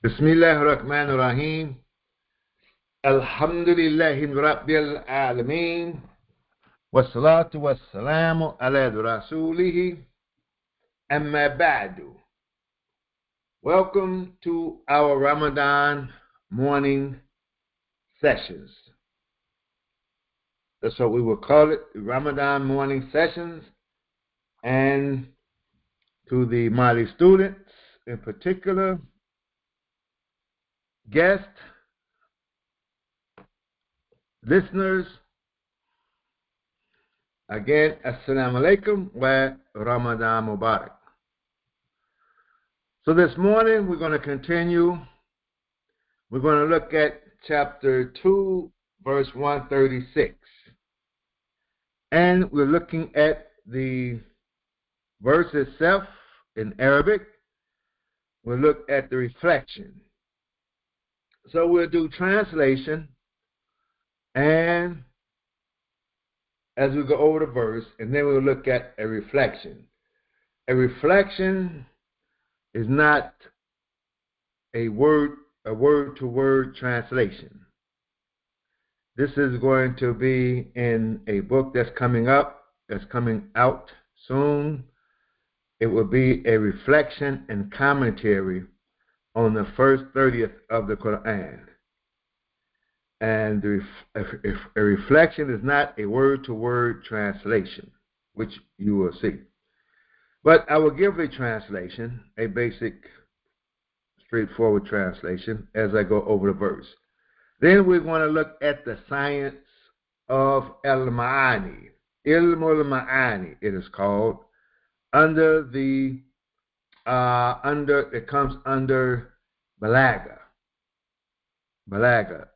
Bismillahirrahmanirrahim. Alhamdulillahi Rabbil Alameen. Wassalatu wassalamu ala rasulihi. Amma ba'du. Welcome to our Ramadan morning sessions. That's what we will call it, the Ramadan morning sessions. And to the Mali students in particular, guests, listeners, again, Assalamu alaikum wa Ramadan Mubarak. So this morning we're going to continue. We're going to look at chapter 2, verse 136. And we're looking at the verse itself in Arabic. We'll look at the reflection. So we'll do translation, and as we go over the verse, and then we'll look at a reflection. A reflection is not a word-to-word translation. This is going to be in a book that's coming out soon. It will be a reflection and commentary on the first 30th of the Quran. And a reflection is not a word-to-word translation, which you will see. But I will give a translation, a basic, straightforward translation, as I go over the verse. Then we're going to look at the science of al-ma'ani. Ilmul ma'ani, it is called. It comes under balaga. Balaga.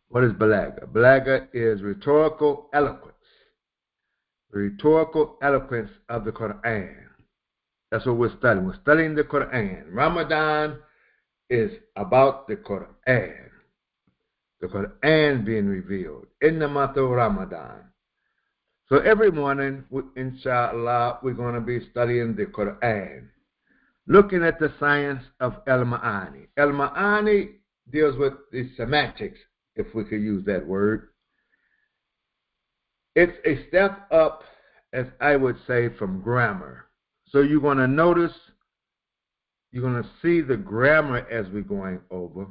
What is balaga? Balaga is rhetorical eloquence. The rhetorical eloquence of the Quran. That's what we're studying. We're studying the Quran. Ramadan is about the Quran. The Quran being revealed in the month of Ramadan. So every morning, inshallah, we're going to be studying the Quran, looking at the science of al-ma'ani. Al-ma'ani deals with the semantics, if we could use that word. It's a step up, as I would say, from grammar. So you're going to notice, you're going to see the grammar as we're going over,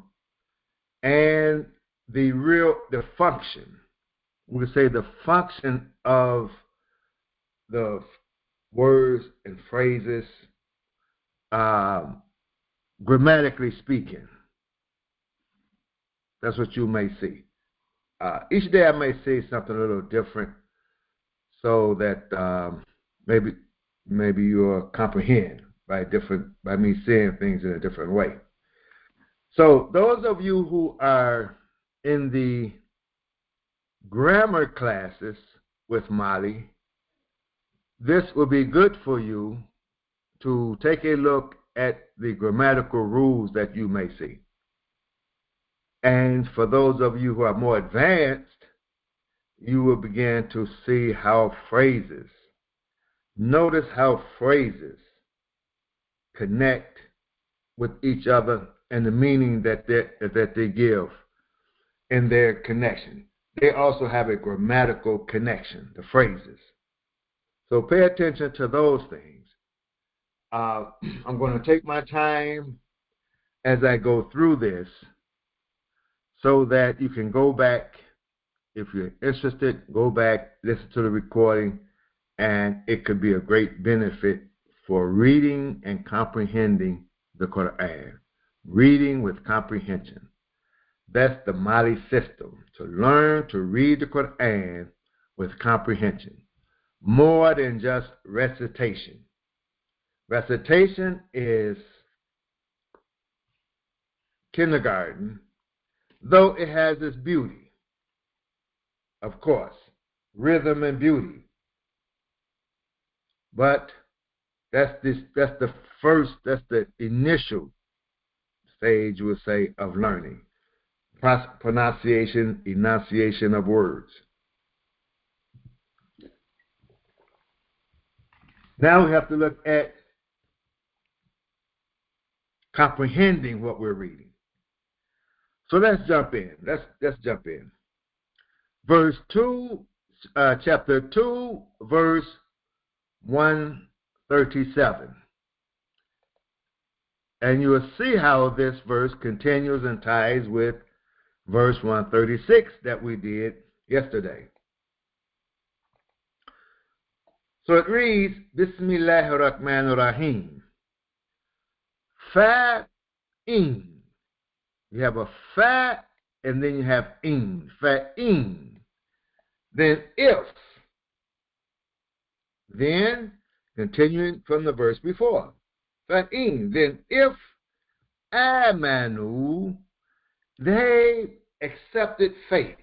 and the function. We could say the function of the words and phrases, grammatically speaking. That's what you may see. Each day I may say something a little different, so that maybe you'll comprehend by me saying things in a different way. So those of you who are in the grammar classes with Mali, this will be good for you to take a look at the grammatical rules that you may see. And for those of you who are more advanced, you will begin to see how notice how phrases connect with each other and the meaning that they give in their connection. They also have a grammatical connection, the phrases. So pay attention to those things. I'm going to take my time as I go through this so that you can go back. If you're interested, go back, listen to the recording, and it could be a great benefit for reading and comprehending the Quran. Reading with comprehension. That's the Mali system, to learn to read the Quran with comprehension, more than just recitation. Recitation is kindergarten, though it has its beauty, of course, rhythm and beauty. But that's the initial stage, we'll say, of learning. Pronunciation, enunciation of words. Now we have to look at comprehending what we're reading. So let's jump in. Let's jump in. Verse 2, chapter 2, verse 137. And you will see how this verse continues and ties with verse 136 that we did yesterday. So it reads, Bismillahir Rahmanir Rahim. Fa'in. You have a fa and then you have in. Fa'in. Then if. Then, continuing from the verse before. Fa'in. Then if amanu, they accepted faith.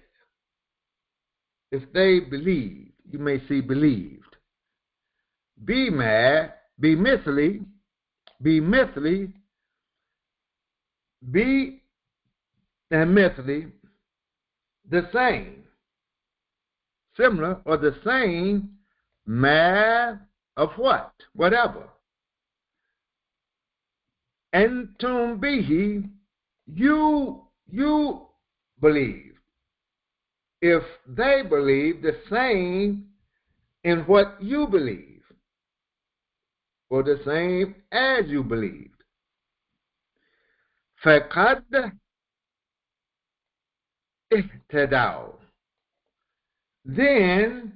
If they believed, you may see believed. Be mad, be mithly, be and mithly, the same, similar or the same, mad of what? Whatever. Antum bihi, you believe. If they believe the same in what you believe, or the same as you believed. فَقَدْ اهْتَدَوْا. Then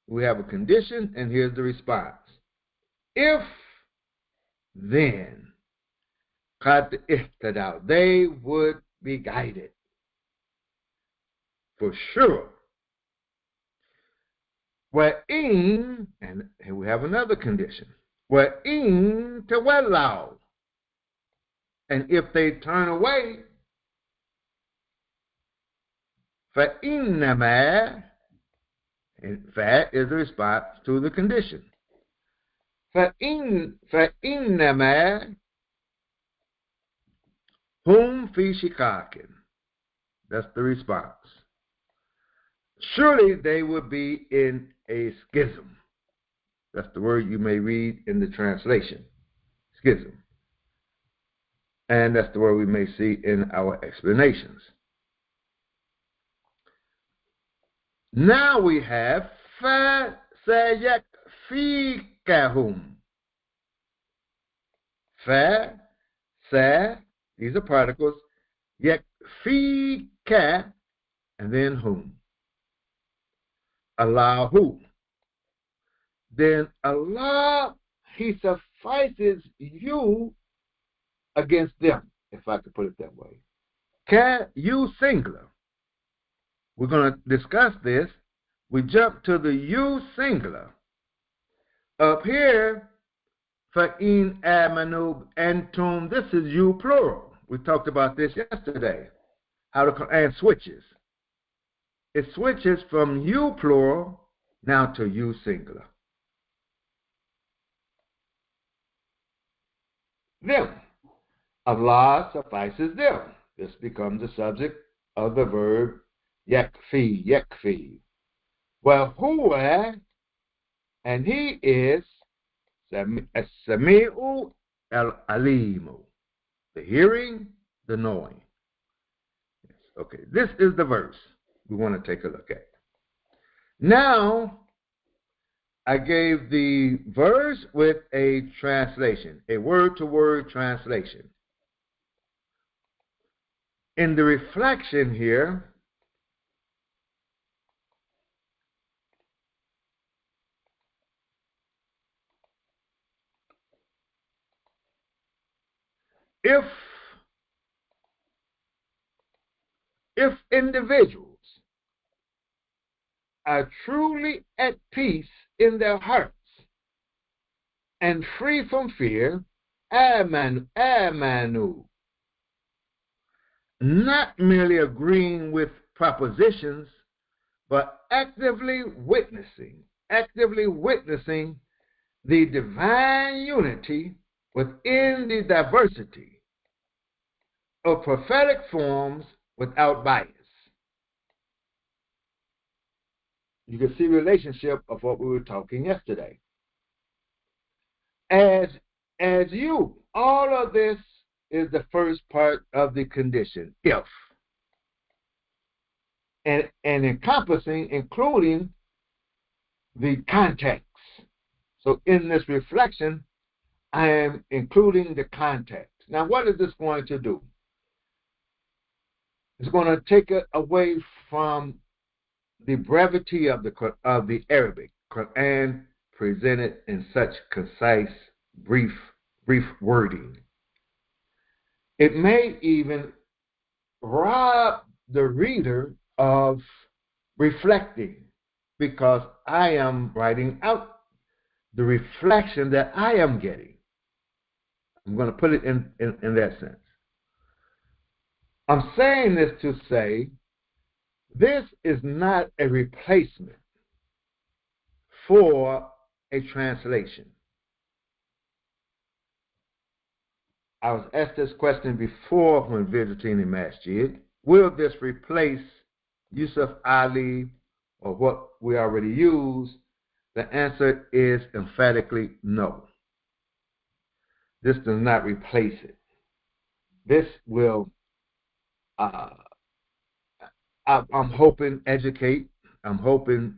we have a condition, and here's the response. If then, قَدْ اهْتَدَوْا, they would be guided. For sure. وَإِن, and here we have another condition. وَإِن تَوَلَّوْا, and if they turn away, فَإِنَّمَا, in fact, is the response to the condition. فَإِنَّمَا هُمْ فِي شِقَاقٍ. That's the response. Surely they would be in a schism. That's the word you may read in the translation. Schism. And that's the word we may see in our explanations. Now we have فَسَيَكْفِيكَهُمْ. Fa, sa, these are particles. Yakfika, and then whom. Allahu. Then Allah, He suffices you against them, if I could put it that way. Ka, you singular. We're going to discuss this. We jump to the you singular. Up here, fa'in amanu antum, this is you plural. We talked about this yesterday. How the Quran switches. It switches from you plural now to you singular. Them. Allah suffices them. This becomes the subject of the verb yakfi, yakfi. Well, huwa, and he is as-sami'u al-alimu, the hearing, the knowing. Yes, okay, this is the verse we want to take a look at. Now, I gave the verse with a translation, a word-to-word translation. In the reflection here, if individuals are truly at peace in their hearts and free from fear, amanu, not merely agreeing with propositions, but actively witnessing the divine unity within the diversity of prophetic forms without bias. You can see the relationship of what we were talking yesterday. As as you. All of this is the first part of the condition, if. And encompassing, including the context. So in this reflection, I am including the context. Now, what is this going to do? It's going to take it away from the brevity of the Arabic Quran presented in such concise, brief wording. It may even rob the reader of reflecting, because I am writing out the reflection that I am getting. I'm going to put it in that sense. I'm saying this to say this is not a replacement for a translation. I was asked this question before when visiting the masjid. Will this replace Yusuf Ali or what we already use? The answer is emphatically no. This does not replace it. This will, I'm hoping, educate. I'm hoping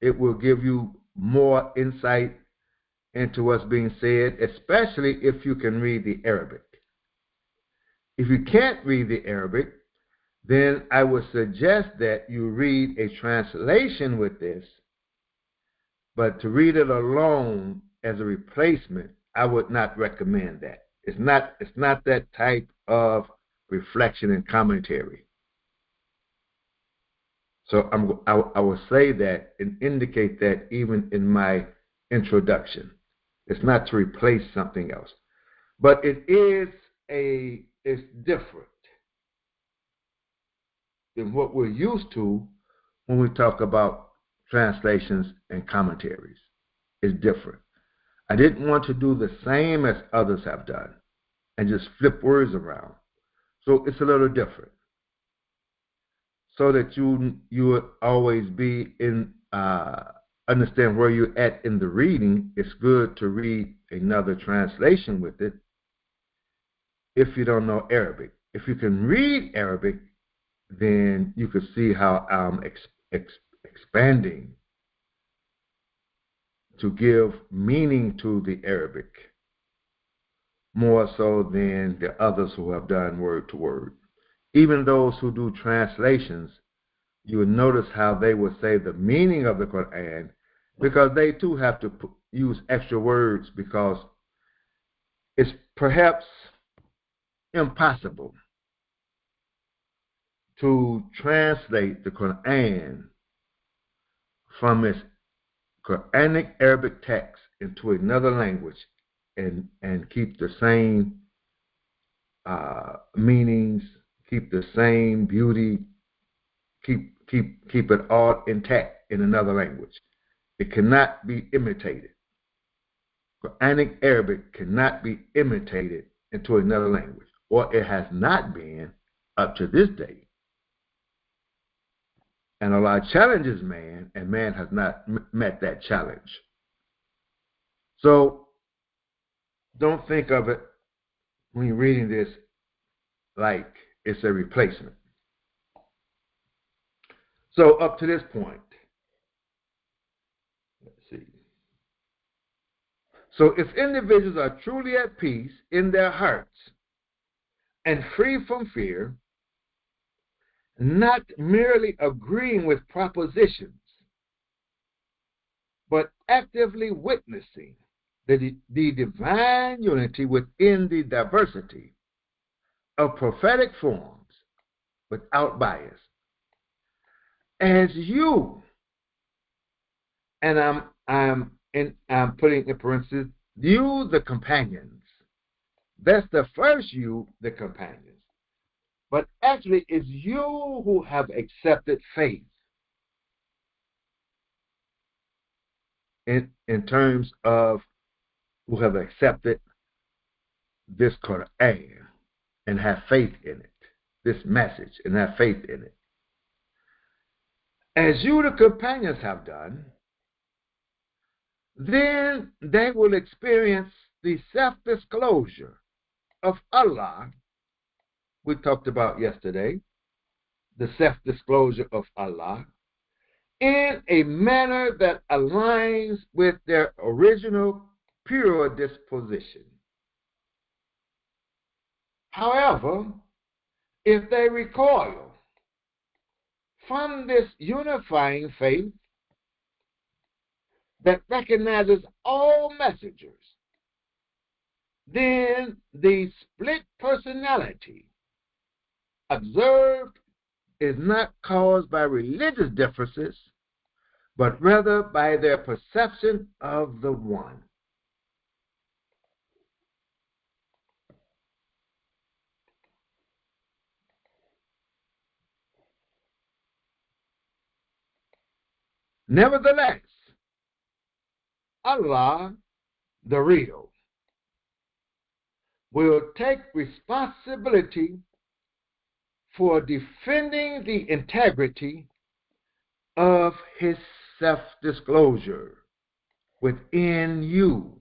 it will give you more insight into what's being said, especially if you can read the Arabic. If you can't read the Arabic, then I would suggest that you read a translation with this, but to read it alone as a replacement, I would not recommend that. It's not that type of reflection and commentary. So I will say that and indicate that even in my introduction. It's not to replace something else, but it's different than what we're used to when we talk about translations and commentaries. It's different. I didn't want to do the same as others have done and just flip words around. So it's a little different. So that you would always be in understand where you're at in the reading. It's good to read another translation with it if you don't know Arabic. If you can read Arabic, then you can see how I'm expanding to give meaning to the Arabic more so than the others who have done word to word. Even those who do translations, you will notice how they will say the meaning of the Quran, because they too have to use extra words, because it's perhaps impossible to translate the Quran from its Quranic Arabic text into another language and keep the same meanings, keep the same beauty, keep it all intact in another language. It cannot be imitated. Quranic Arabic cannot be imitated into another language, or it has not been up to this day. And Allah challenges man, and man has not met that challenge. So don't think of it when you're reading this like it's a replacement. So up to this point, let's see. So if individuals are truly at peace in their hearts and free from fear, not merely agreeing with propositions, but actively witnessing the divine unity within the diversity of prophetic forms without bias. As you, and I'm putting in parentheses, you the companions. That's the first you, the companions. But actually it's you who have accepted faith in terms of who have accepted this Quran and have faith in it, this message, and have faith in it. As you, the companions, have done, then they will experience the self-disclosure of Allah, we talked about yesterday, the self-disclosure of Allah, in a manner that aligns with their original pure disposition. However, if they recoil from this unifying faith that recognizes all messengers, then the split personality observed is not caused by religious differences, but rather by their perception of the one. Nevertheless, Allah, the real, will take responsibility for defending the integrity of his self-disclosure within you.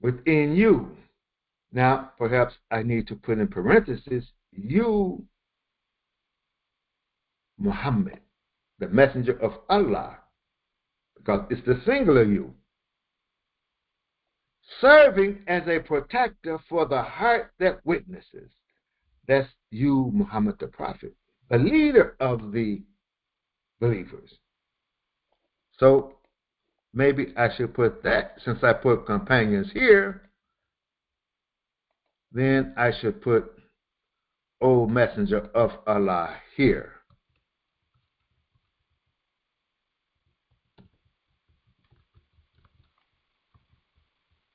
Within you. Now, perhaps I need to put in parentheses, you, Muhammad, the messenger of Allah, because it's the singular you, serving as a protector for the heart that witnesses. That's you, Muhammad the Prophet, the leader of the believers. So maybe I should put that, since I put companions here, then I should put O Messenger of Allah here.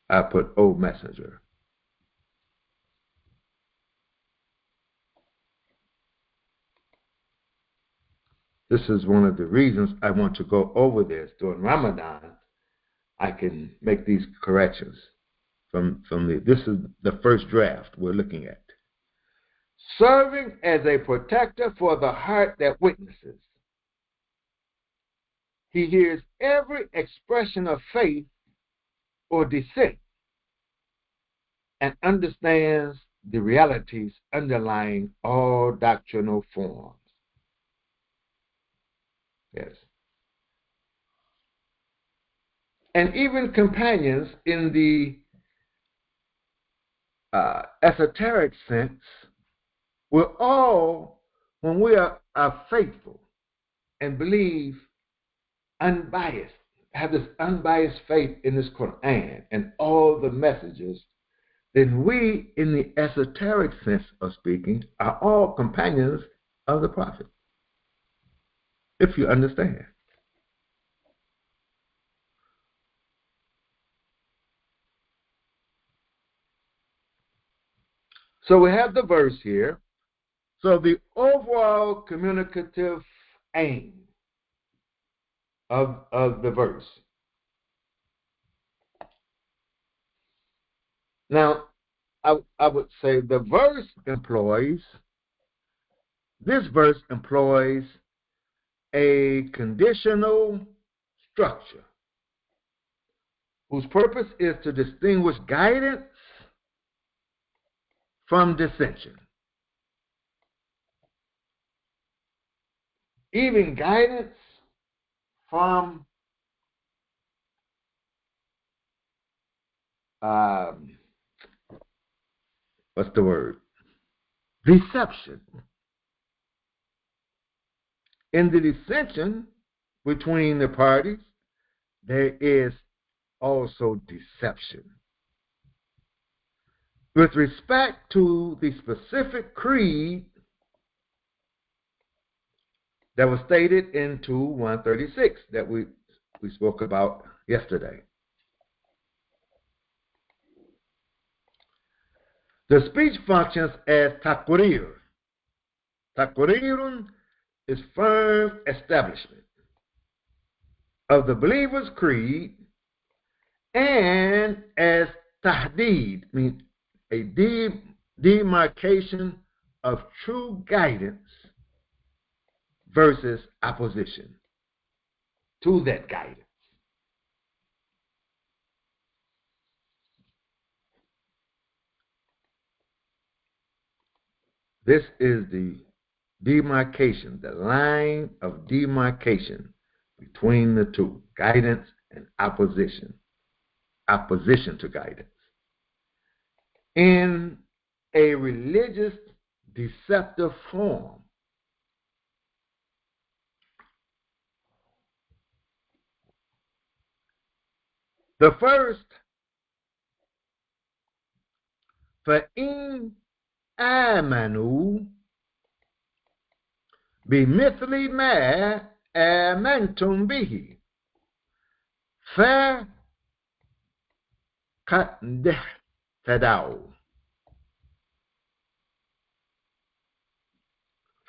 I put O Messenger. This is one of the reasons I want to go over this during Ramadan. I can make these corrections this is the first draft we're looking at. Serving as a protector for the heart that witnesses. He hears every expression of faith or dissent and understands the realities underlying all doctrinal forms. Yes. And even companions in the esoteric sense, we're all, when we are faithful and believe unbiased, have this unbiased faith in this Quran and all the messages, then we, in the esoteric sense of speaking, are all companions of the Prophet. If you understand. So we have the verse here. So the overall communicative aim of the verse. Now, I would say this verse employs a conditional structure whose purpose is to distinguish guidance from dissension. Even guidance from what's the word? Deception. In the dissension between the parties, there is also deception. With respect to the specific creed that was stated in 2:136 that we spoke about yesterday. The speech functions as taqrir. Taqrirun is firm establishment of the believer's creed, and as tahdeed, means a demarcation of true guidance versus opposition to that guidance. This is the demarcation, the line of demarcation between the two, guidance and opposition, opposition to guidance. In a religious deceptive form, the first, فَإِنْ آمَنُوا بِمِثْلِ مَا آمَنْتُمْ بِهِ فَقَدْ اهْتَدَوْا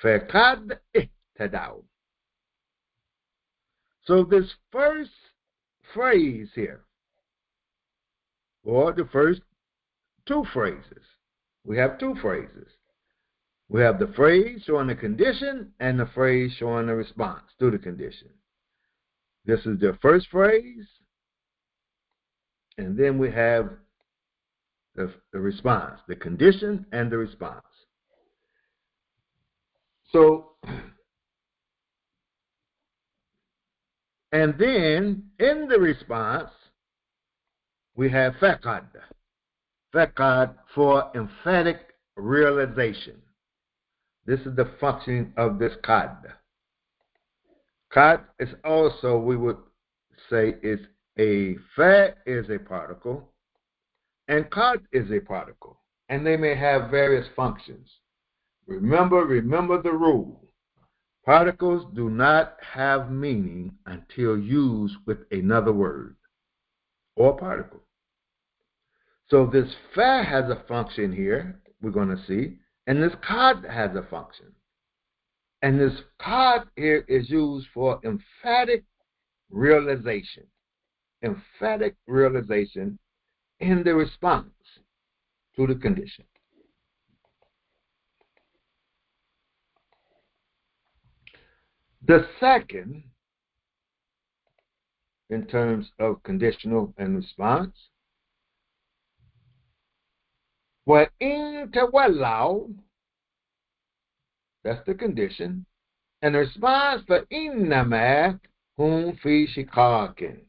فَقَدْ اهْتَدَوْا. So this first phrase here, or the first two phrases, we have two phrases. We have the phrase showing the condition and the phrase showing the response to the condition. This is the first phrase, and then we have the response, the condition and the response. So, and then in the response, we have faqad. Faqad for emphatic realization. This is the function of this qad. Qad is also, we would say, is a fa is a particle, and qad is a particle, and they may have various functions. Remember the rule. Particles do not have meaning until used with another word or particle. So this fa has a function here, we're going to see, and this qad has a function. And this qad here is used for emphatic realization. Emphatic realization in the response to the condition. The second, in terms of conditional and response, وَإِن تَوَلَّوْا, that's the condition, and the response فَإِنَّمَا هُمْ فِي شِقَاقٍ.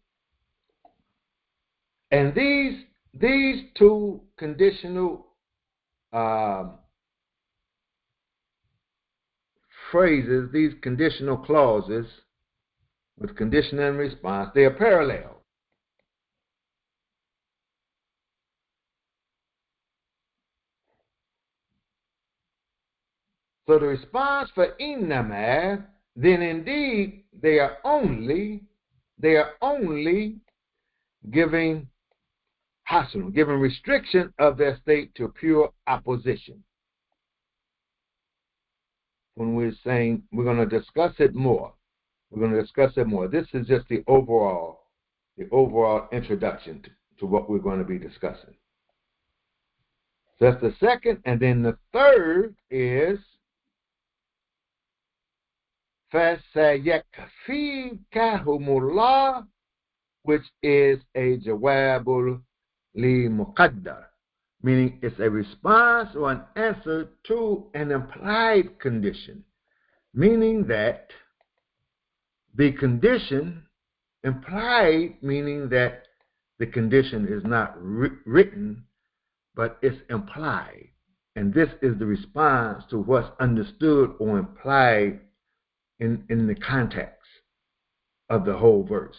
And these two conditional phrases, these conditional clauses with condition and response, they are parallel. So the response for innama, then indeed they are only giving hasan, giving restriction of their state to pure opposition. When we're saying we're going to discuss it more, This is just the overall introduction to what we're going to be discussing. So that's the second, and then the third is فَسَيَكْفِيكَهُمُ, which is a jawabul li muqaddar, meaning it's a response or an answer to an implied condition, meaning that the condition implied, meaning that the condition is not written, but it's implied. And this is the response to what's understood or implied in the context of the whole verse.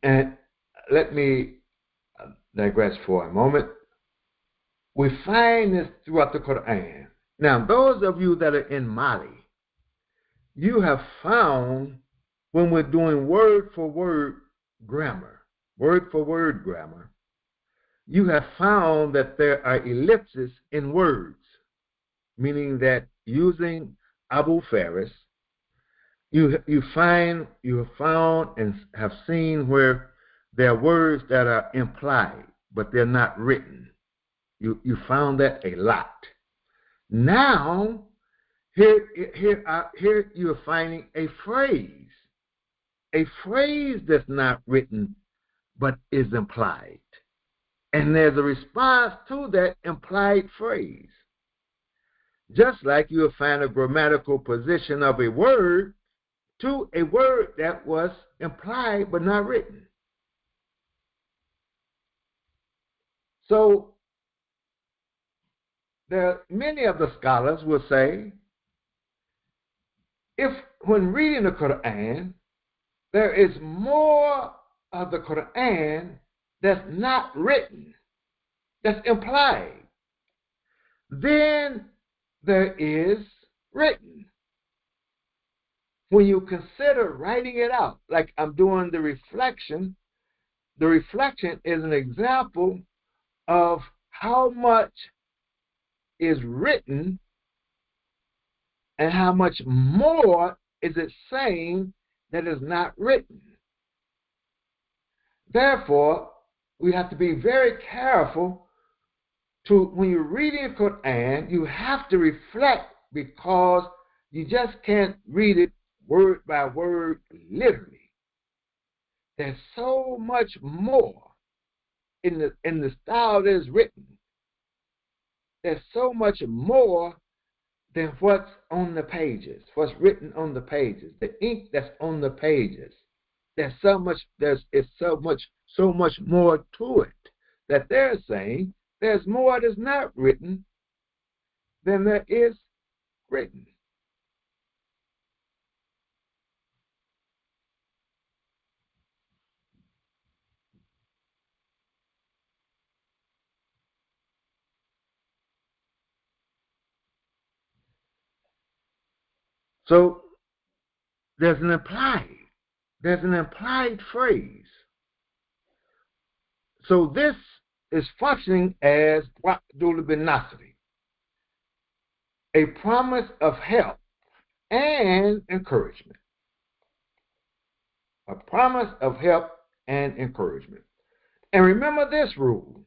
And let me digress for a moment. We find this throughout the Quran. Now, those of you that are in Mali, you have found when we're doing word-for-word grammar, you have found that there are ellipses in words, meaning that using Abu Faris, you have found and have seen where there are words that are implied, but they're not written. You found that a lot. Now, here you're finding a phrase that's not written, but is implied. And there's a response to that implied phrase. Just like you find a grammatical position of a word to a word that was implied but not written. So many of the scholars will say, if when reading the Quran, there is more of the Quran that's not written, that's implied, then there is written. When you consider writing it out, like I'm doing the reflection is an example of how much is written and how much more is it saying that is not written. Therefore, we have to be very careful when you're reading the Quran, you have to reflect, because you just can't read it word by word literally. There's so much more in the style that is written. There's so much more than what's on the pages, what's written on the pages, the ink that's on the pages. There's so much more to it that they're saying there's more that's not written than there is written. So there's an implied phrase. So this is functioning as wa'dul bin Nasri, a promise of help and encouragement. A promise of help and encouragement. And remember this rule: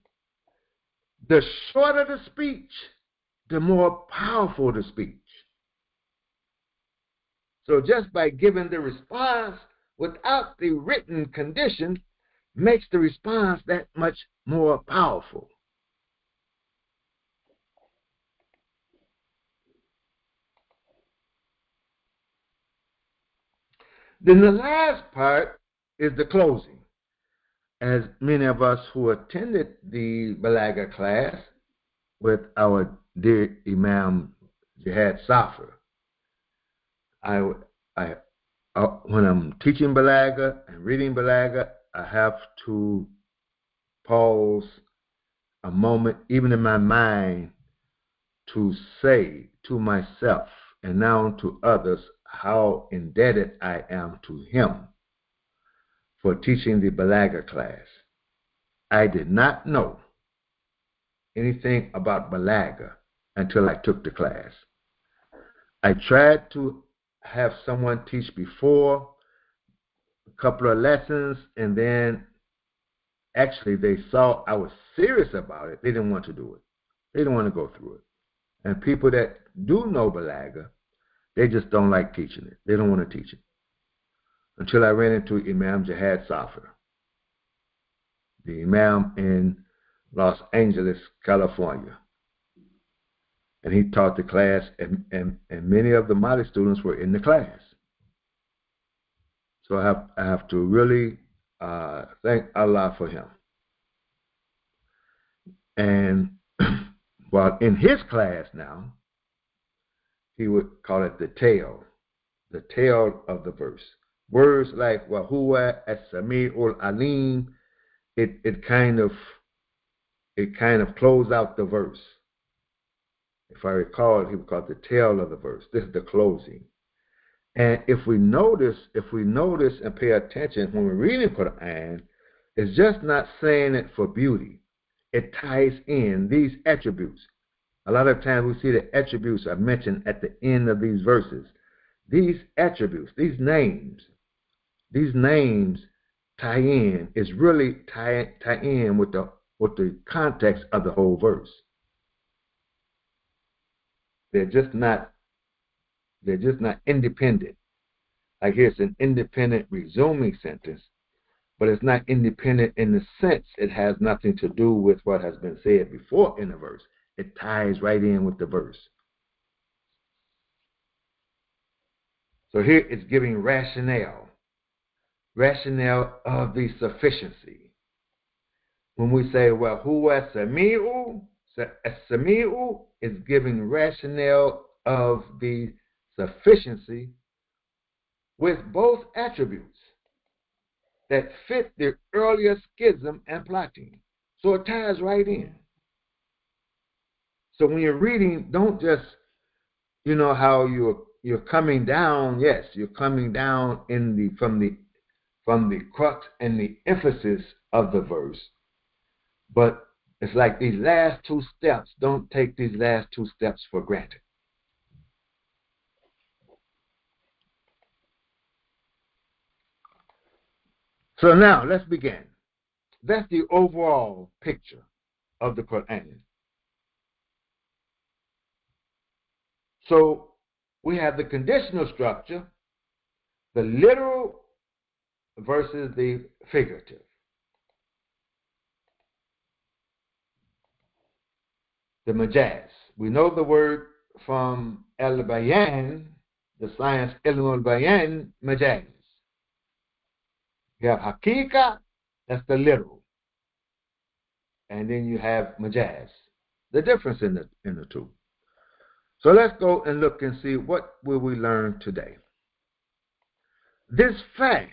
the shorter the speech, the more powerful the speech. So just by giving the response without the written condition makes the response that much more powerful. Then the last part is the closing. As many of us who attended the Balaga class with our dear Imam Jihad Safar, when I'm teaching Balaga and reading Balaga, I have to pause a moment, even in my mind, to say to myself and now to others how indebted I am to him for teaching the Balaga class. I did not know anything about Balaga until I took the class. I tried to have someone teach before a couple of lessons, and then actually they saw I was serious about it. They didn't want to do it. They didn't want to go through it. And people that do know Balaga, they just don't like teaching it. They don't want to teach it. Until I ran into Imam Jihad Safar, the Imam in Los Angeles, California. And he taught the class, and many of the Mali students were in the class. So I have to really thank Allah for him. And while in his class now, he would call it the tail of the verse. Words like Wahuwa as-Sami'ul Alim, it kind of closed out the verse. If I recall, he would call it the tail of the verse. This is the closing. And if we notice and pay attention when we're reading Quran, it's just not saying it for beauty. It ties in these attributes. A lot of times we see the attributes are mentioned at the end of these verses. These attributes, these names tie in, is really tie in with the context of the whole verse. They're just not independent. Like here's an independent resuming sentence, but it's not independent in the sense it has nothing to do with what has been said before in the verse. It ties right in with the verse. So here it's giving rationale of the sufficiency. When we say, well, huwa sami'u, sami'u is giving rationale of the sufficiency with both attributes that fit the earlier schism and plotting. So it ties right in. So when you're reading, don't just, you know, how you're coming down. Yes, you're coming down from the crux and the emphasis of the verse. But it's like these last two steps. Don't take these last two steps for granted. So now let's begin. That's the overall picture of the Quran. So we have the conditional structure, the literal versus the figurative. The majaz. We know the word from al-bayan, the science ilm al-bayan, majaz. You have hakika, that's the literal. And then you have majaz. The difference in the two. So let's go and look and see what will we learn today. This fa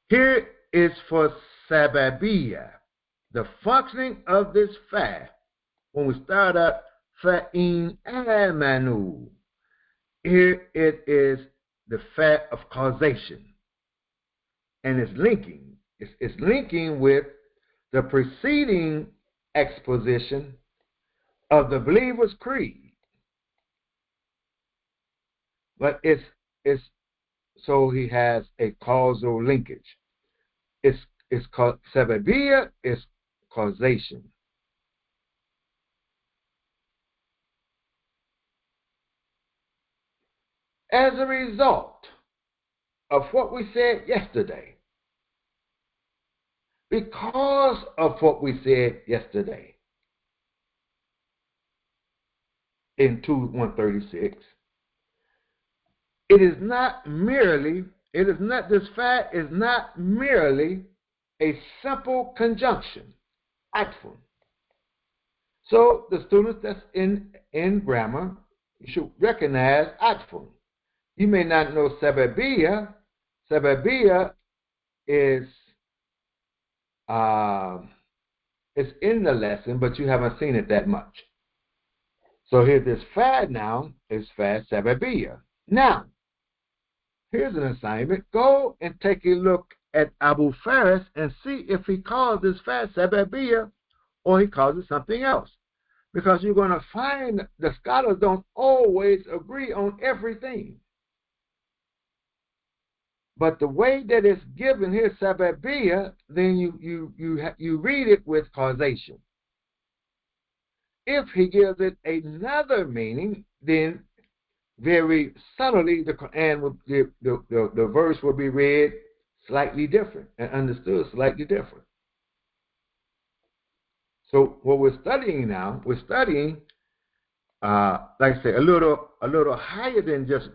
here is for sababiyya. The functioning of this fa, when we start up fa'in amanu, here it is the fa of causation. And it's linking. It's linking with the preceding exposition of the believer's creed. But it's so he has a causal linkage. It's called sababiyya is causation. As a result of what we said yesterday, because of what we said yesterday in 2:136, this fact is not merely a simple conjunction, atfun. So the students that's in grammar, you should recognize atfun. You may not know sababiyya. Sababiyya is it's in the lesson, but you haven't seen it that much. So here this fad now is fad sababiyya. Now, here's an assignment. Go and take a look at Abu Faris and see if he calls this fad sababiyya or he calls it something else. Because you're going to find the scholars don't always agree on everything. But the way that it's given here, sababiyya, then you read it with causation. If he gives it another meaning, then very subtly the Quran will, the verse will be read slightly different and understood slightly different. So what we're studying now, we're studying, like I say, a little higher than just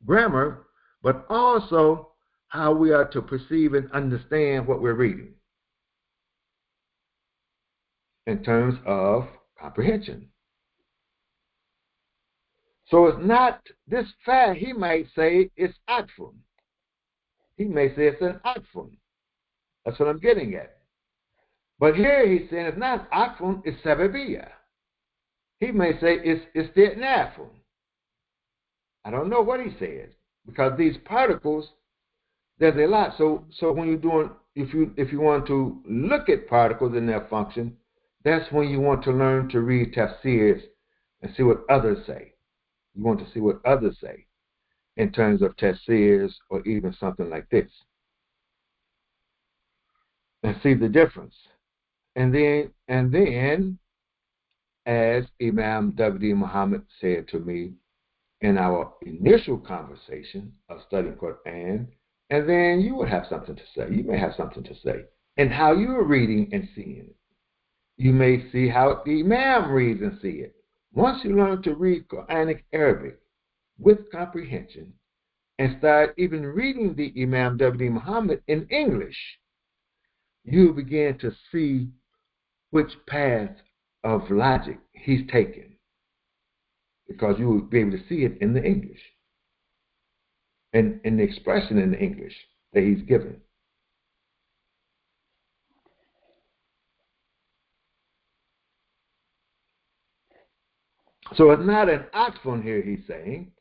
grammar, but also how we are to perceive and understand what we're reading in terms of comprehension. So it's not this fact, he might say it's atfun. He may say it's an atfun. That's what I'm getting at. But here he's saying it's not atfun, it's sababiyya. He may say it's isti'nafun. I don't know what he says, because these particles, there's a lot. So when you're doing, if you want to look at particles in their function, that's when you want to learn to read tafsirs and see what others say. You want to see what others say in terms of tafsirs or even something like this, and see the difference. And then, as Imam W. Muhammad said to me in our initial conversation of studying Quran, and then you would have something to say. You may have something to say in how you are reading and seeing it. You may see how the Imam reads and see it Once you learn to read Quranic Arabic with comprehension and start even reading the Imam W.D. Muhammad in English, you begin to see which path of logic he's taken, because you will be able to see it in the English and in the expression in the English that he's given. So it's not an oxymoron here, he's saying,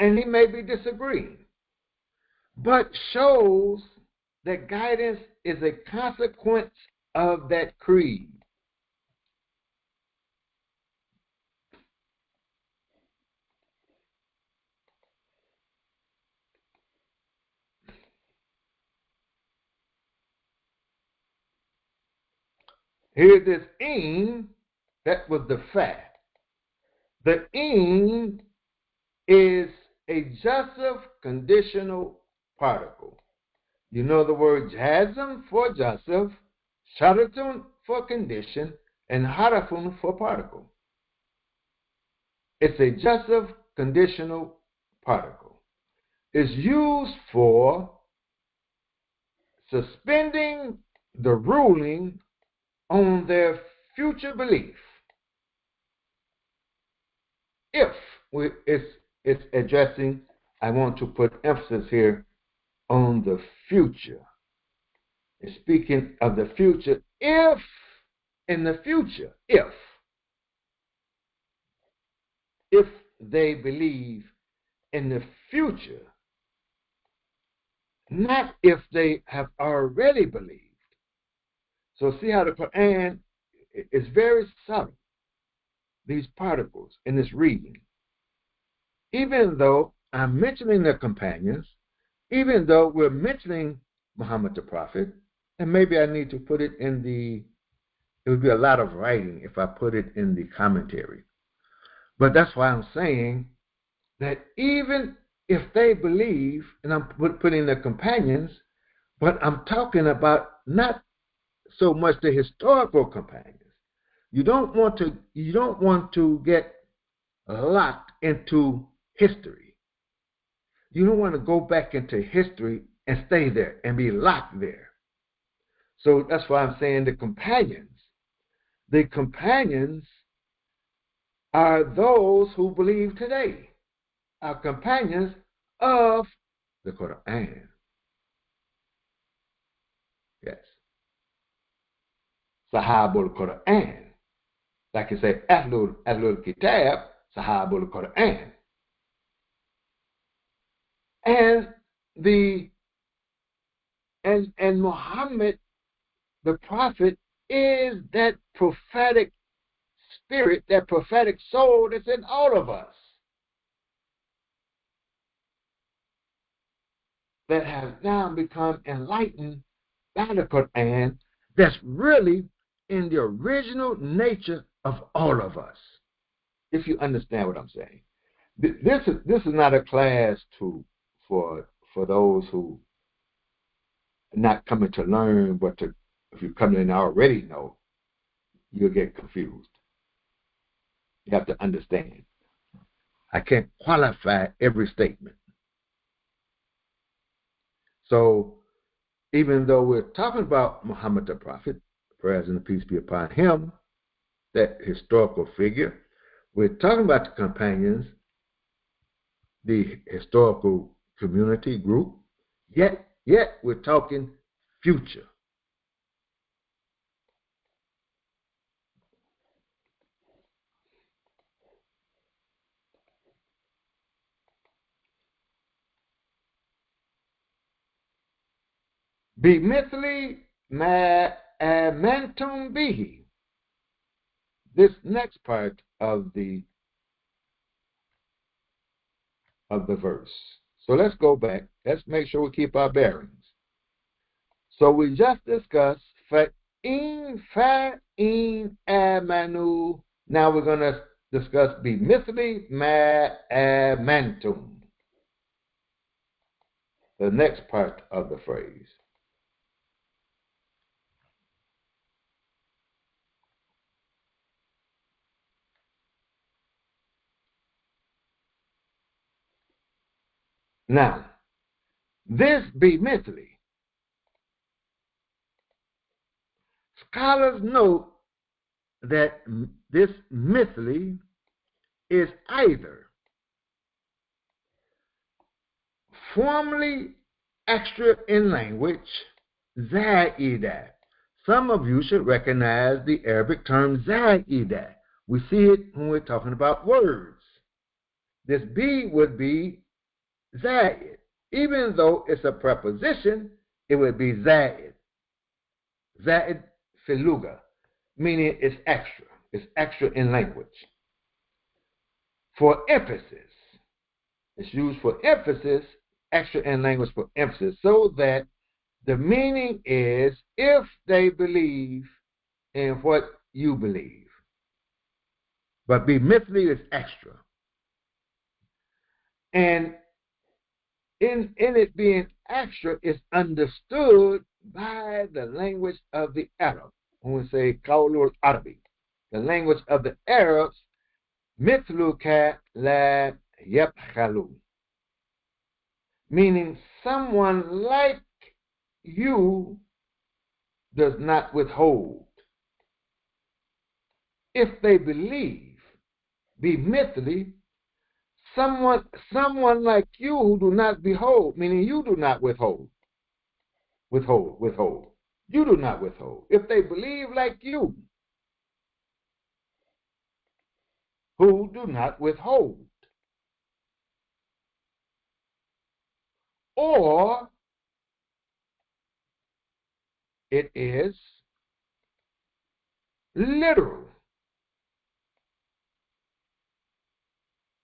and he may be disagreeing, but shows that guidance is a consequence of that creed. Here's this in, that was the fact. The in is a jussive conditional particle. You know the word jazm for jussive, sharatun for condition, and harafun for particle. It's a jussive conditional particle. It's used for suspending the ruling on their future belief. If it's addressing, I want to put emphasis here on the future. It's speaking of the future. If in the future, if they believe in the future, not if they have already believed. So see how the Quran is very subtle, these particles in this reading. Even though I'm mentioning the companions, even though we're mentioning Muhammad the Prophet, and maybe I need to put it in it would be a lot of writing if I put it in the commentary. But that's why I'm saying that even if they believe, and I'm putting the companions, but I'm talking about not so much the historical companions. You don't want to get locked into history. You don't want to go back into history and stay there and be locked there. So that's why I'm saying the companions. The companions are those who believe today, are companions of the Quran. Yes. Sahabul Quran. Like you say, Ahlul Kitab, Sahabul Quran. And Muhammad, the Prophet, is that prophetic spirit, that prophetic soul that's in all of us, that has now become enlightened by the Quran, that's really in the original nature of all of us, if you understand what I'm saying. This is not a class for those who are not coming to learn, but if you come in and already know, you'll get confused. You have to understand. I can't qualify every statement. So even though we're talking about Muhammad the Prophet, prayers and peace be upon him, that historical figure, we're talking about the companions, the historical community group, yet we're talking future. Bimithli ma amantum bihi. This next part of the verse. So let's go back. Let's make sure we keep our bearings. So we just discussed fa'in amanu. Now we're going to discuss bimithli ma amantum. The next part of the phrase. Now, this be mithli. Scholars note that this mithli is either formally extra in language, zaida. Some of you should recognize the Arabic term zaida. We see it when we're talking about words. This be would be zaid. Even though it's a preposition, it would be zaid. Zaid filuga, meaning it's extra. It's extra in language. For emphasis, it's used for emphasis, extra in language for emphasis, so that the meaning is if they believe in what you believe. But be mithli is extra. And in it being extra is understood by the language of the Arab. When we say Qawlul Arabi, the language of the Arabs, mithluka la yabkhalu, meaning someone like you does not withhold. If they believe, be mithli, someone like you who do not behold, meaning you do not withhold. Withhold. You do not withhold. If they believe like you, who do not withhold. Or it is literal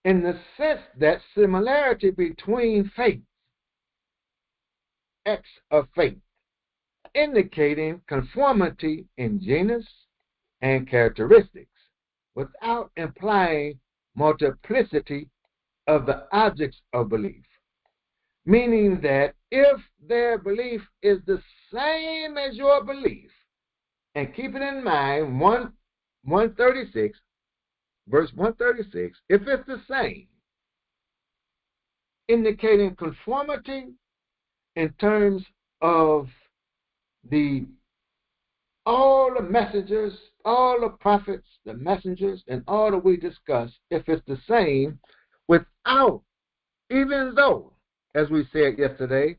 in the sense that similarity between faith, X of faith, indicating conformity in genus and characteristics without implying multiplicity of the objects of belief. Meaning that if their belief is the same as your belief, and keep it in mind, 136, verse 136, if it's the same, indicating conformity in terms of all the messengers, all the prophets, the messengers, and all that we discuss, if it's the same, without, even though, as we said yesterday,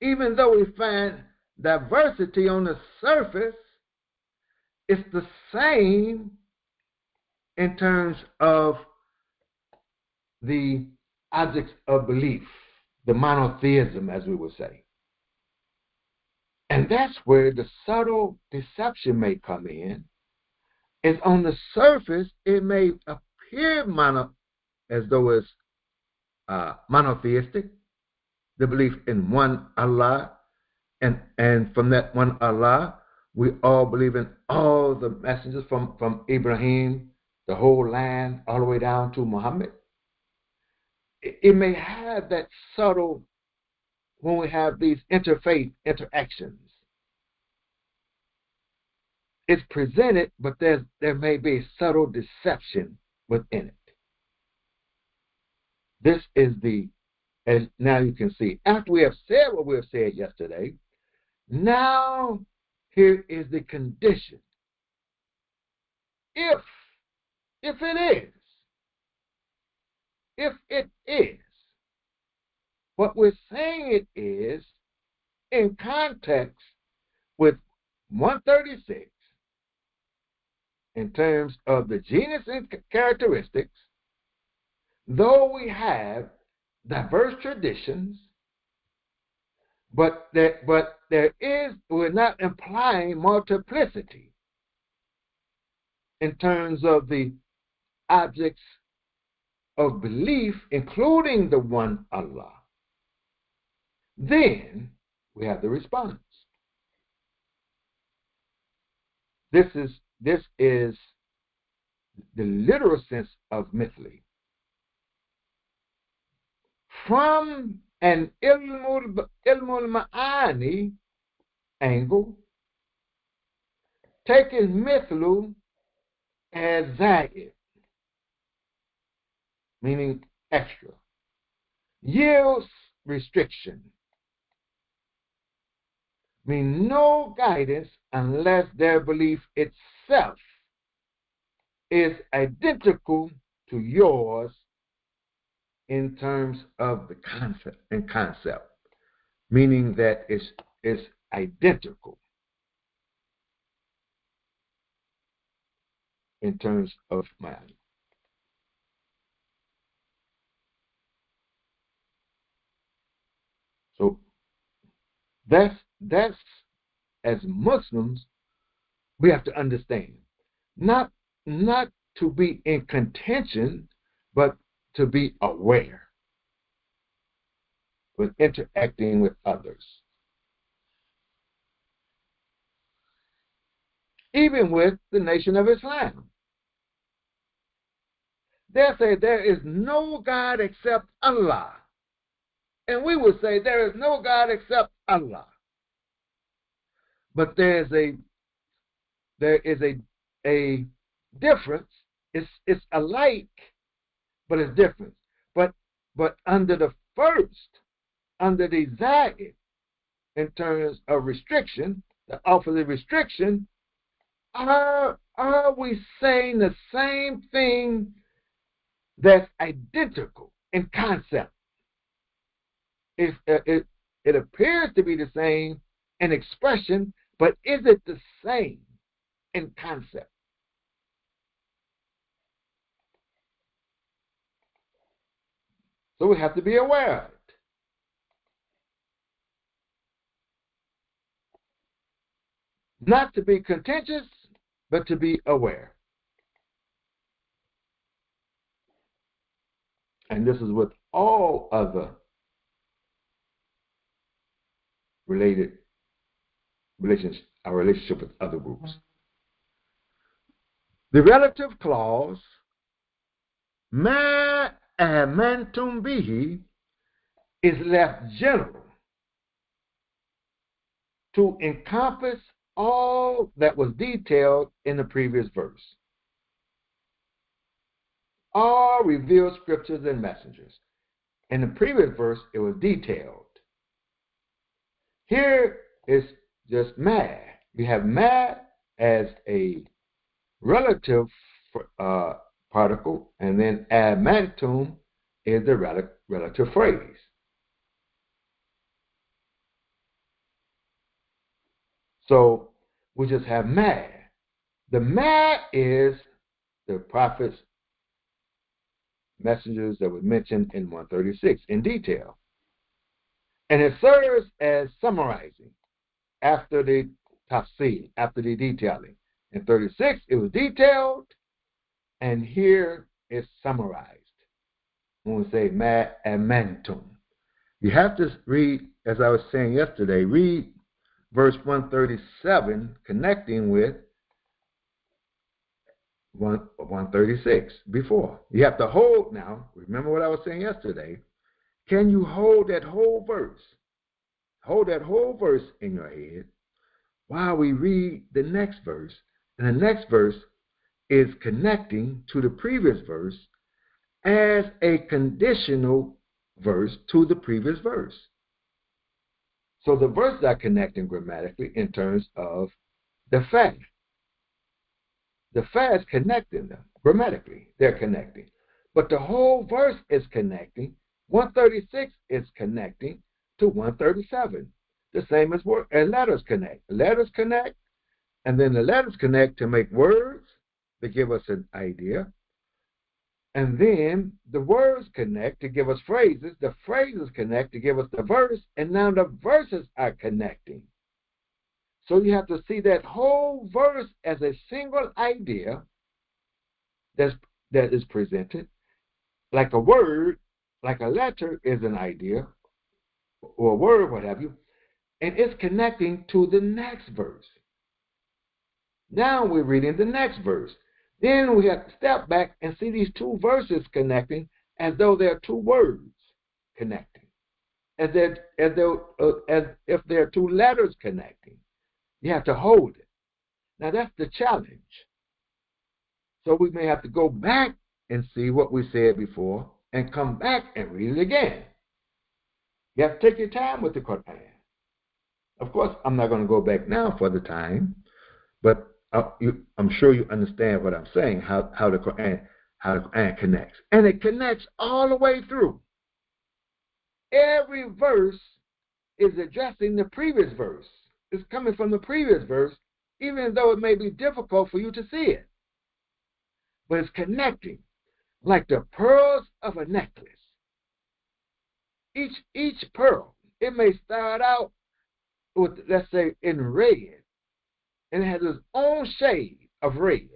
even though we find diversity on the surface, it's the same in terms of the objects of belief, the monotheism, as we would say. And that's where the subtle deception may come in, is on the surface, it may appear as though it's monotheistic, the belief in one Allah, and from that one Allah, we all believe in all the messengers from Ibrahim, the whole land, all the way down to Muhammad. It may have that subtle, when we have these interfaith interactions, it's presented, but there may be a subtle deception within it. This is and now you can see, after we have said what we have said yesterday, now here is the condition. If it is, what we're saying it is, in context with 136, in terms of the genus and characteristics, though we have diverse traditions, but we're not implying multiplicity in terms of the objects of belief, including the one Allah. Then we have the response. This is the literal sense of mithli. From an ilmul ma'ani angle, taking mithlu as zaid, meaning extra, yields restriction. Mean no guidance unless their belief itself is identical to yours in terms of the concept, meaning that it's identical in terms of mind. So that's as Muslims we have to understand, not to be in contention, but to be aware when interacting with others, even with the Nation of Islam. They'll say there is no God except Allah, and we will say there is no God except Allah. But there is a difference. It's alike, but it's different. But under the first, under the zaid, in terms of restriction, the opposite restriction, are we saying the same thing that's identical in concept? It appears to be the same in expression, but is it the same in concept? So we have to be aware of it. Not to be contentious, but to be aware. And this is with all other our relationship with other groups. The relative clause, ma amantum bihi, is left general to encompass all that was detailed in the previous verse. All revealed scriptures and messengers. In the previous verse, it was detailed. Here is just ma. We have ma as a relative particle, and then amantum is the relative phrase. So we just have ma. The ma is the prophets, messengers that were mentioned in 136 in detail. And it serves as summarizing after the tafsir, after the detailing. In 36, it was detailed, and here it's summarized. When we say ma amantum, you have to read, as I was saying yesterday, read verse 137 connecting with 136 before. You have to hold now. Remember what I was saying yesterday. Can you hold that whole verse? Hold that whole verse in your head while we read the next verse. And the next verse is connecting to the previous verse as a conditional verse to the previous verse. So the verses are connecting grammatically in terms of the fact. The fact is connecting them grammatically. They're connecting. But the whole verse is connecting. 136 is connecting to 137. The same as letters connect. Letters connect, and then the letters connect to make words that give us an idea. And then the words connect to give us phrases. The phrases connect to give us the verse. And now the verses are connecting. So you have to see that whole verse as a single idea that is presented. Like a word, like a letter is an idea, or a word, what have you. And it's connecting to the next verse. Now we're reading the next verse. Then we have to step back and see these two verses connecting as though they're two words connecting, as if they're two letters connecting. You have to hold it. Now that's the challenge. So we may have to go back and see what we said before and come back and read it again. You have to take your time with the Quran. Of course, I'm not going to go back now for the time, but I'm sure you understand what I'm saying. How the Quran connects, and it connects all the way through. Every verse is addressing the previous verse. It's coming from the previous verse, even though it may be difficult for you to see it. But it's connecting like the pearls of a necklace. Each pearl, it may start out with, let's say, in red, and it has its own shade of red,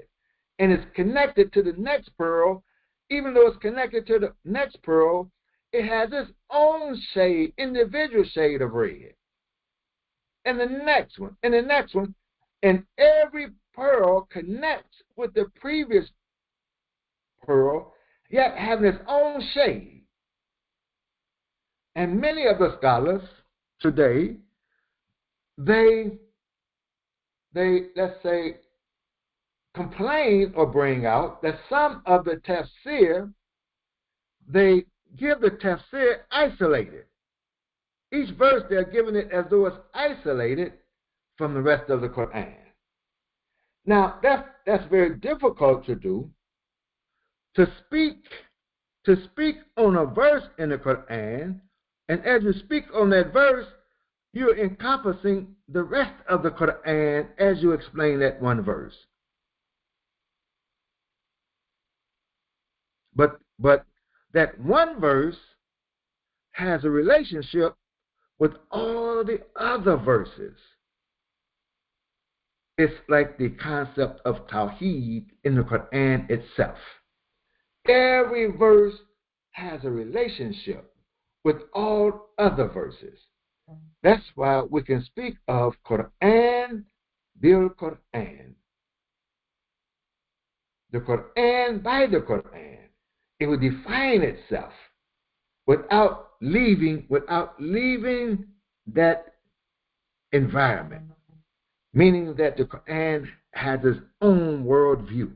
and it's connected to the next pearl. Even though it's connected to the next pearl, it has its own shade, individual shade of red. And the next one, and the next one, and every pearl connects with the previous pearl, yet having its own shade. And many of the scholars today, they let's say complain or bring out that some of the tafsir, they give the tafsir isolated. Each verse they're giving it as though it's isolated from the rest of the Quran. Now that's very difficult to do. To speak on a verse in the Quran, and as you speak on that verse, you're encompassing the rest of the Quran as you explain that one verse. But that one verse has a relationship with all the other verses. It's like the concept of Tawheed in the Quran itself. Every verse has a relationship with all other verses. That's why we can speak of Quran bil Quran. The Quran by the Quran. It will define itself without leaving that environment. Meaning that the Quran has its own worldview.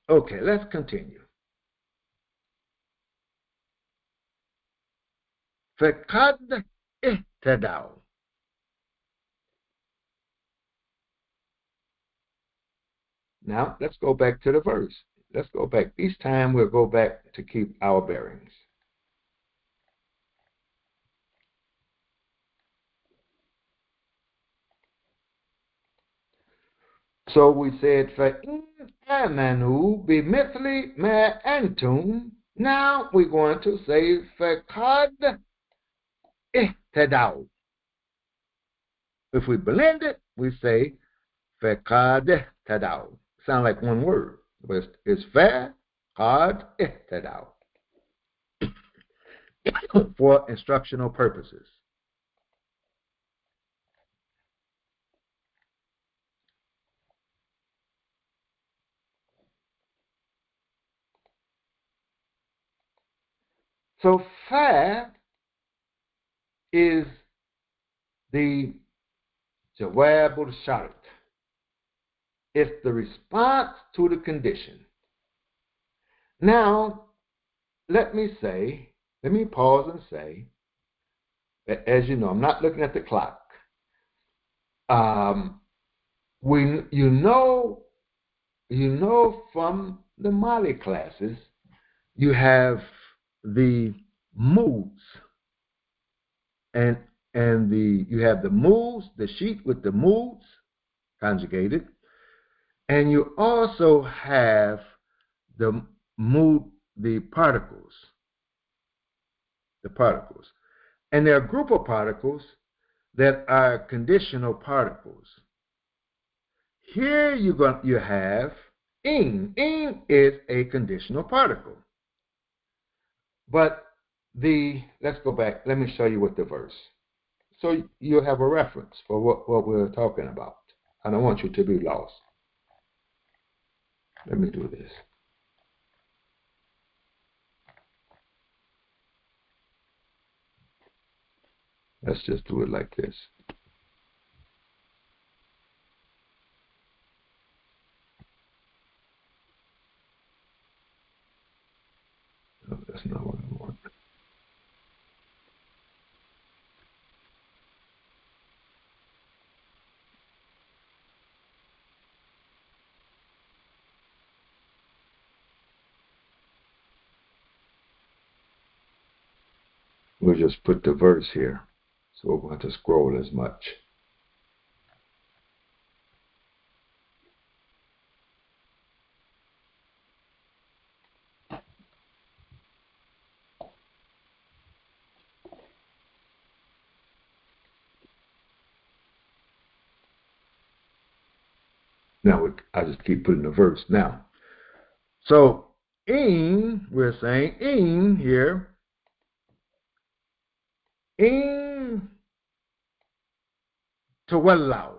Okay, let's continue. فَقَدْ اهْتَدَوْا. Now, let's go back to the verse. Let's go back. Each time we'll go back to keep our bearings. So we said, فَإِنْ آمَنُوا بِمِثْلِ مَا أَنْتُمْ. Now we're going to say, فَقَدْ اهْتَدَوْا. If we blend it, we say, فَقَدْ اهْتَدَوْا. Sound like one word. But it's فَقَدْ اهْتَدَوْا. For instructional purposes. So fa is the jawab al-shart. It's the response to the condition. Now, let me pause and say, as you know, I'm not looking at the clock. You know from the Mali classes, you have the moods, and you have the moods, the sheet with the moods conjugated, and you also have the mood, the particles, and there are a group of particles that are conditional particles. Here you have in. In is a conditional particle. But let's go back. Let me show you with the verse. So you'll have a reference for what we're talking about. I don't want you to be lost. Let me do this. Let's just do it like this. we'll just put the verse here, so we won't have to scroll as much. Now, I just keep putting the verse now. So, we're saying here, tawallau.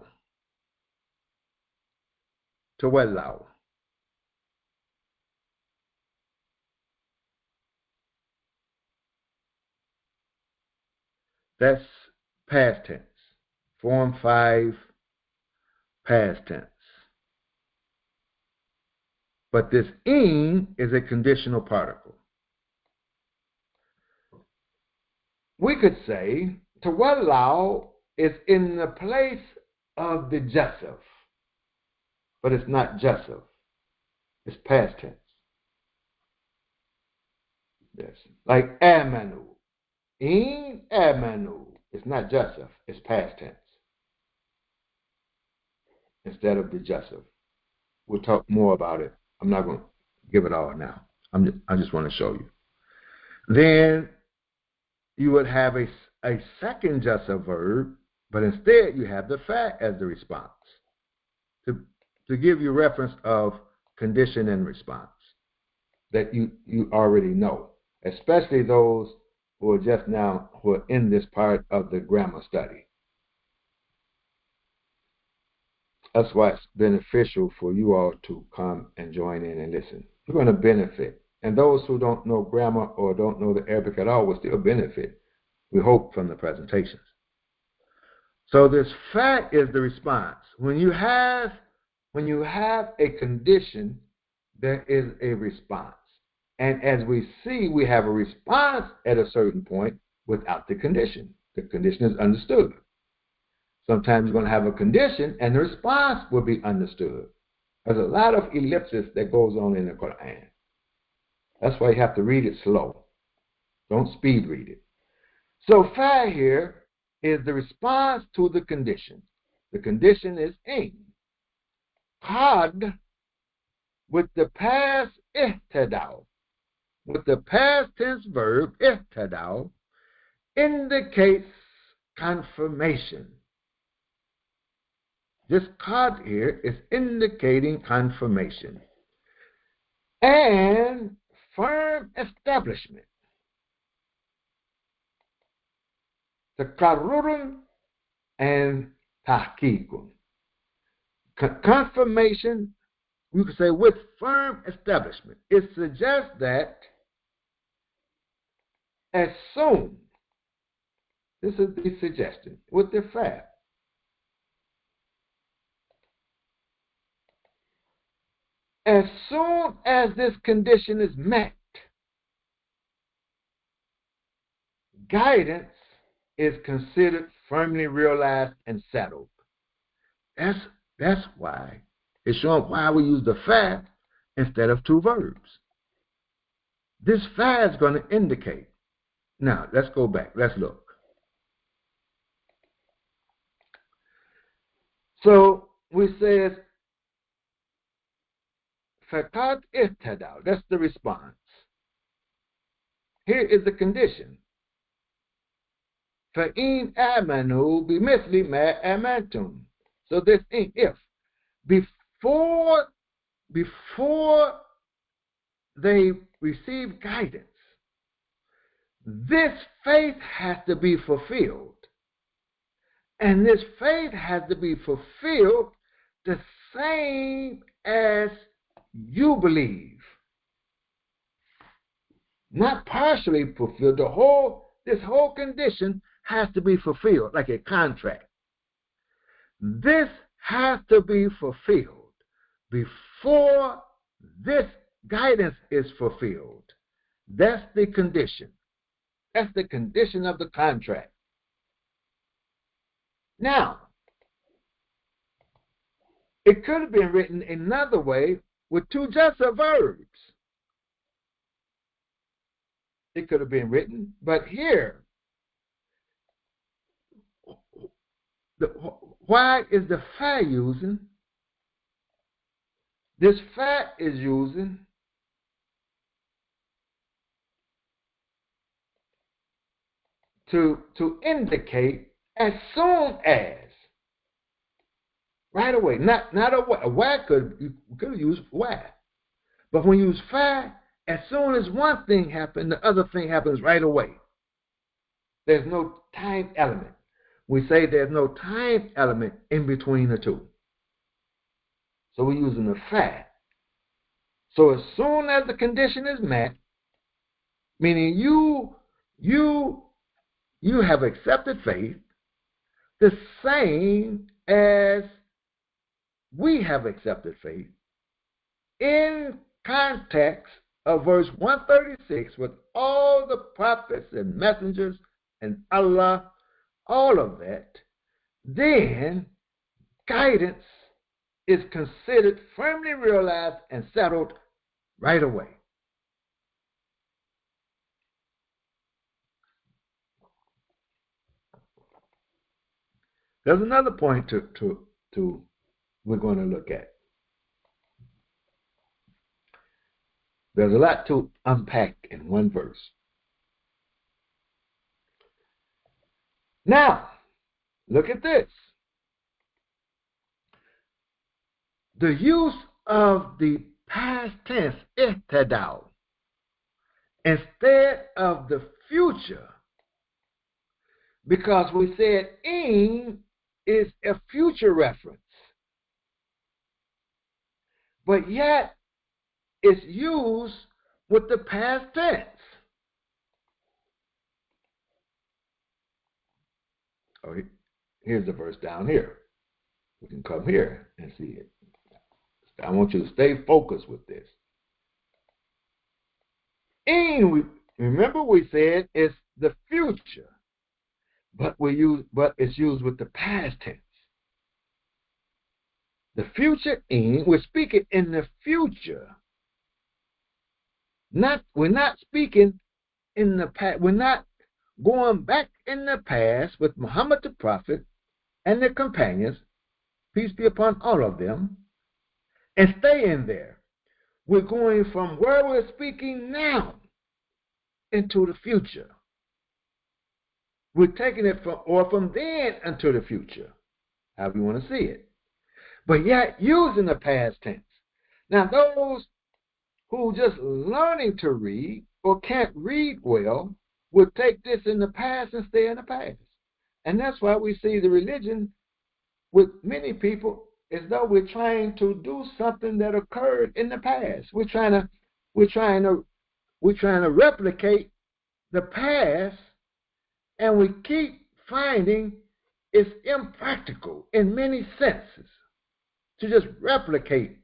That's past tense. Form 5, past tense. But this is a conditional particle. We could say tawallau is in the place of the Joseph, but it's not Joseph. It's past tense. Yes. Like amanu. Amanu. It's not Joseph. It's past tense. Instead of the Joseph. We'll talk more about it. I'm not going to give it all now. I just want to show you. Then you would have a second Joseph verb, but instead you have the fa as the response to give you reference of condition and response that you already know, especially those who are in this part of the grammar study. That's why it's beneficial for you all to come and join in and listen. You're going to benefit. And those who don't know grammar or don't know the Arabic at all will still benefit, we hope, from the presentations. So this fact is the response. When you have a condition, there is a response. And as we see, we have a response at a certain point without the condition. The condition is understood. Sometimes you're going to have a condition and the response will be understood. There's a lot of ellipsis that goes on in the Quran. That's why you have to read it slow. Don't speed read it. So fa here is the response to the condition. The condition is in. Qad with the past ihtadaw, with the past tense verb ihtadaw, indicates confirmation. This qad here is indicating confirmation and firm establishment. Takarrurun and tahqiqun. Confirmation, you could say, with firm establishment. It suggests that as soon, this is the suggestion with the fact, as soon as this condition is met, guidance is considered firmly realized and settled. That's why it's showing why we use the fa instead of two verbs. This fa is going to indicate. Now, let's go back. Let's look. So we said, Fakat ihtadaw. That's the response. Here is the condition. فَإِنْ آمَنُوا بِمِثْلِ مَا آمَنْتُمْ. So this in if. Before they receive guidance, this faith has to be fulfilled. And this faith has to be fulfilled the same as you believe. Not partially fulfilled. This whole condition has to be fulfilled, like a contract. This has to be fulfilled before this guidance is fulfilled. That's the condition. That's the condition of the contract. Now, it could have been written another way with two just verbs. It could have been written, but here why is the fa using? This fa is using to indicate as soon as, right away. Not a why. A why you could use why, but when you use fa, as soon as one thing happens, the other thing happens right away. There's no time element. We say there's no time element in between the two. So we're using the fa. So as soon as the condition is met, meaning you have accepted faith, the same as we have accepted faith, in context of verse 136, with all the prophets and messengers and Allah, all of that, then guidance is considered firmly realized and settled right away. There's another point to we're going to look at. There's a lot to unpack in one verse. Now, look at this. The use of the past tense, ihtadaw, instead of the future, because we said in is a future reference, but yet it's used with the past tense. Oh, here's the verse down here. We can come here and see it. I want you to stay focused with this. Remember we said it's the future, but it's used with the past tense. The future we're speaking in the future. We're not speaking in the past. We're not going back in the past with Muhammad the Prophet and their companions, peace be upon all of them, and stay in there. We're going from where we're speaking now into the future. We're taking it from then into the future, however you want to see it, but yet using the past tense. Now, those who just learning to read or can't read well would take this in the past and stay in the past. And that's why we see the religion with many people as though we're trying to do something that occurred in the past. We're trying to replicate the past, and we keep finding it's impractical in many senses to just replicate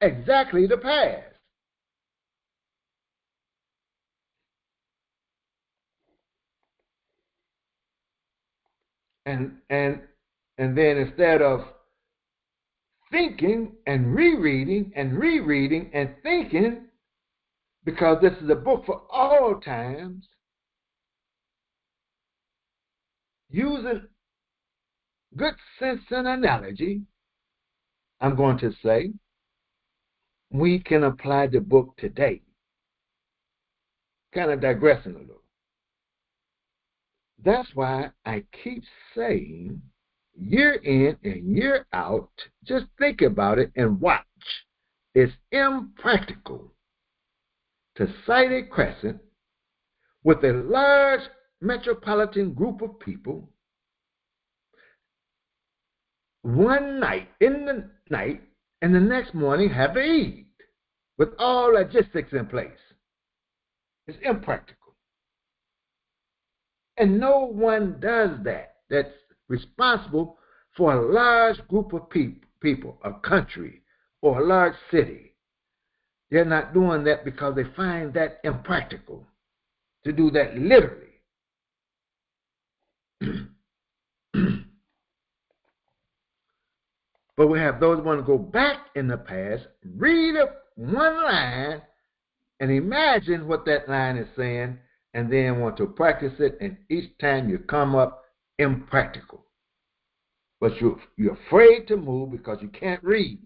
exactly the past. And then instead of thinking and rereading and thinking, because this is a book for all times, using good sense and analogy, I'm going to say, we can apply the book today. Kind of digressing a little. That's why I keep saying, year in and year out, just think about it and watch. It's impractical to cite a crescent with a large metropolitan group of people one night, in the night, and the next morning have to eat with all logistics in place. It's impractical. And no one does that. That's responsible for a large group of people, a country, or a large city. They're not doing that because they find that impractical to do that literally. But we have those who want to go back in the past, read one line, and imagine what that line is saying, and then want to practice it, and each time you come up impractical. but you're afraid to move because you can't read.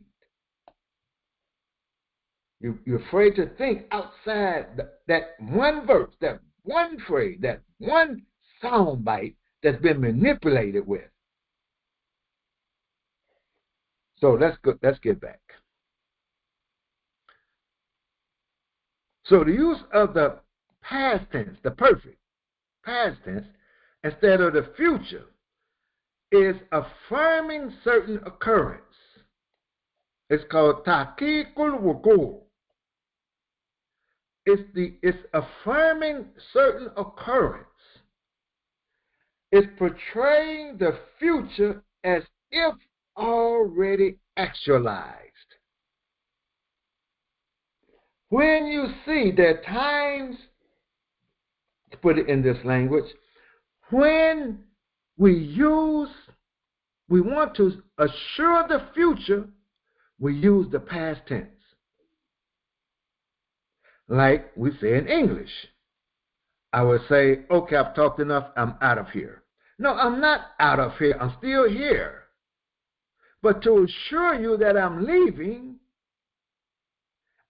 You're afraid to think outside that one verse, that one phrase, that one sound bite that's been manipulated with. So let's get back. So the use of the past tense, the perfect past tense, instead of the future, is affirming certain occurrence. It's called tahqiqul wuqu'. It's affirming certain occurrence. It's portraying the future as if already actualized. When you see there are times, to put it in this language, when we want to assure the future, we use the past tense. Like we say in English. I would say, okay, I've talked enough, I'm out of here. No, I'm not out of here, I'm still here. But to assure you that I'm leaving,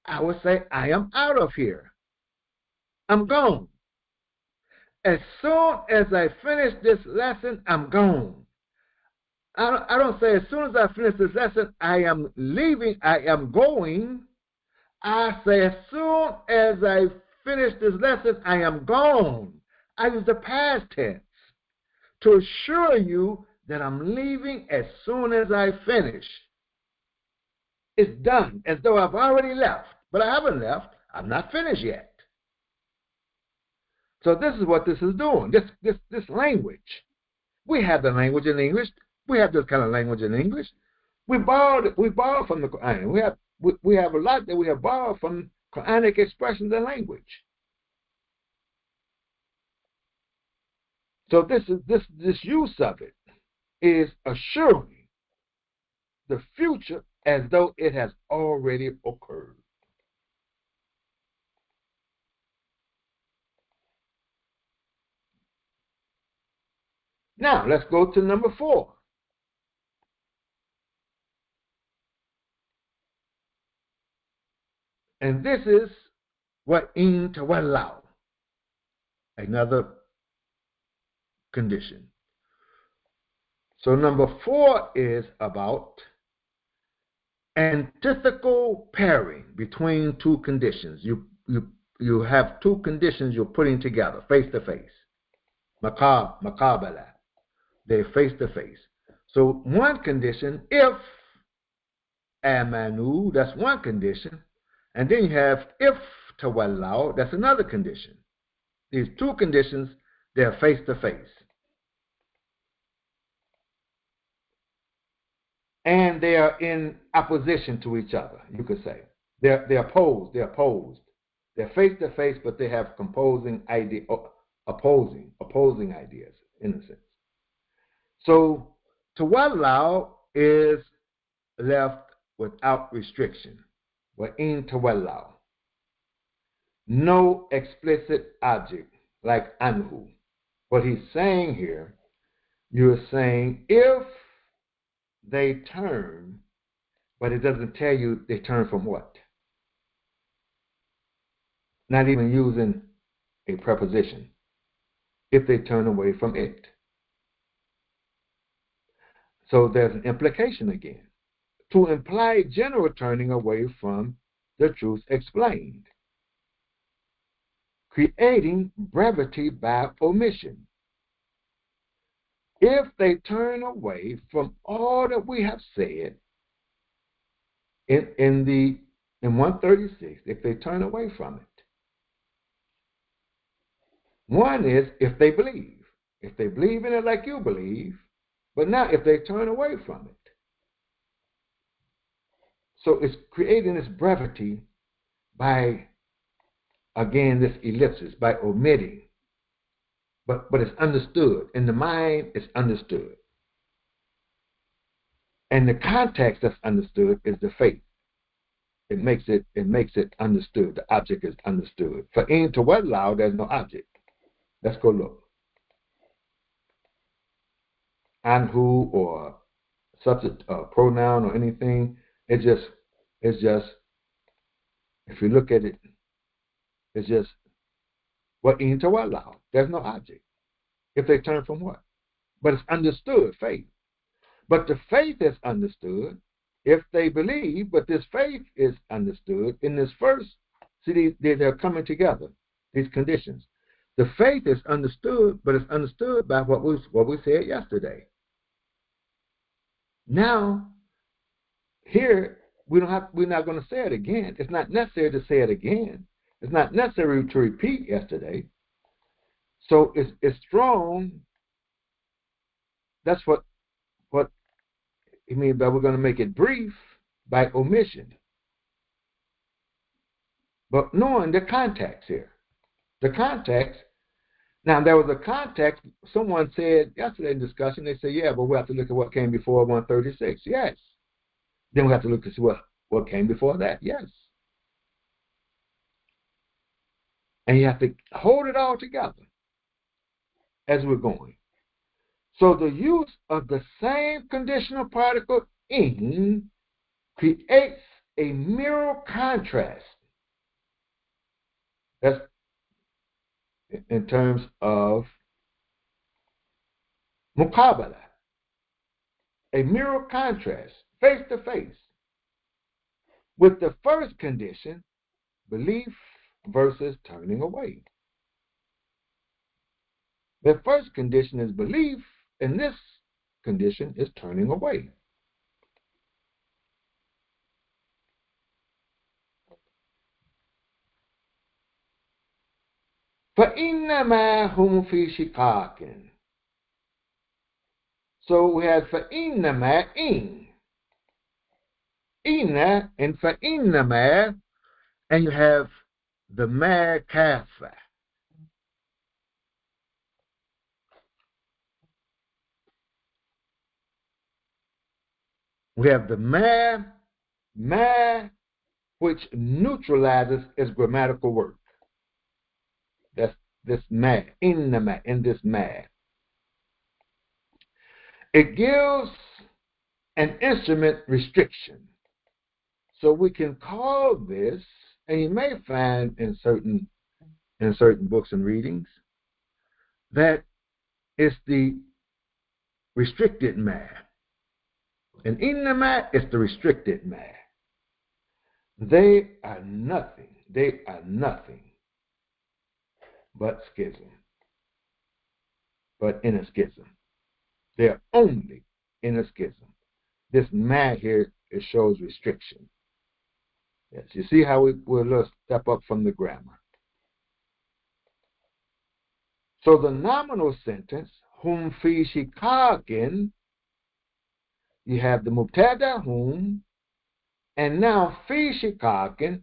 I would say, I am out of here. I'm gone. As soon as I finish this lesson, I'm gone. I don't say as soon as I finish this lesson, I am leaving, I am going. I say as soon as I finish this lesson, I am gone. I use the past tense to assure you that I'm leaving as soon as I finish. It's done, as though I've already left. But I haven't left. I'm not finished yet. So this is what this is doing, this language. We have the language in English. We have this kind of language in English. We borrowed from the Quran. We have a lot that we have borrowed from Quranic expressions and language. So this use of it is assuring the future as though it has already occurred. Now let's go to number 4. And this is what in tawallau, another condition. So number 4 is about antithetical pairing between two conditions. You have two conditions you're putting together, face to face. Maqabala. They're face to face. So one condition, if amanu, that's one condition. And then you have if tawallau, that's another condition. These two conditions, they're face to face. And they are in opposition to each other, you could say. They're opposed. They're face to face, but they have opposing ideas in a sense. So tawallau is left without restriction. Wa in tawallau. No explicit object like anhu. What he's saying here, you're saying if they turn, but it doesn't tell you they turn from what. Not even using a preposition. If they turn away from it. So there's an implication again. To imply general turning away from the truth explained. Creating brevity by omission. If they turn away from all that we have said in 136, if they turn away from it. One is if they believe. If they believe in it like you believe, but now if they turn away from it. So it's creating this brevity by, again, this ellipsis, by omitting. But it's understood. In the mind, it's understood. And the context that's understood is the faith. It makes it understood. The object is understood. For in tawallau, there's no object. Let's go look. Anhu or subject, pronoun, or anything. It's just, if you look at it, it's just what into what law. There's no object. If they turn from what? But it's understood, faith. But the faith is understood if they believe, but this faith is understood in this first. See, they're coming together, these conditions. The faith is understood, but it's understood by what we said yesterday. Now, here, we're not going to say it again. It's not necessary to say it again. It's not necessary to repeat yesterday. So it's strong. That's what it means by we're going to make it brief by omission. But knowing the context here. The context. Now, there was a context. Someone said yesterday in discussion, they said, yeah, but we have to look at what came before 136. Yes. Then we have to look to see what came before that. Yes. And you have to hold it all together as we're going. So the use of the same conditional particle in creates a mirror contrast. That's in terms of muqabala. A mirror contrast, face to face, with the first condition, belief versus turning away. The first condition is belief, and this condition is turning away. فَإِنَّمَا هُمْ فِي شِقَاقٍ. So we have فَإِنَّمَا in. Inna and فَإِنَّمَا, and you have the ma kafa. We have the ma, which neutralizes its grammatical work. That's this ma, in this ma. It gives an instrument restriction. So we can call this, and you may find in certain books and readings, that it's the restricted ma. And in the ma, it's the restricted ma. They are nothing. They are nothing but schism. But in a schism. They're only in a schism. This ma here, it shows restriction. Yes, you see how we'll step up from the grammar. So the nominal sentence, hum fi shikakin, you have the mubtada hum, and now fi shikakin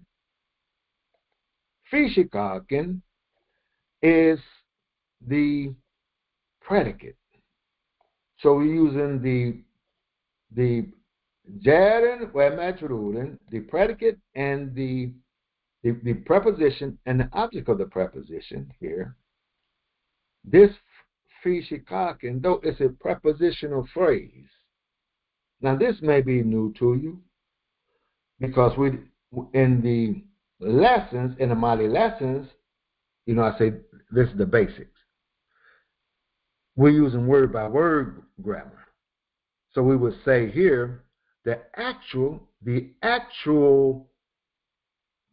is the predicate. So we're using the jarin wa majrulin, the predicate and the preposition and the object of the preposition here. This fi shikakin, though it's a prepositional phrase. Now this may be new to you because we in the lessons, in the Mali lessons, I say this is the basics. We're using word by word grammar. So we would say here the actual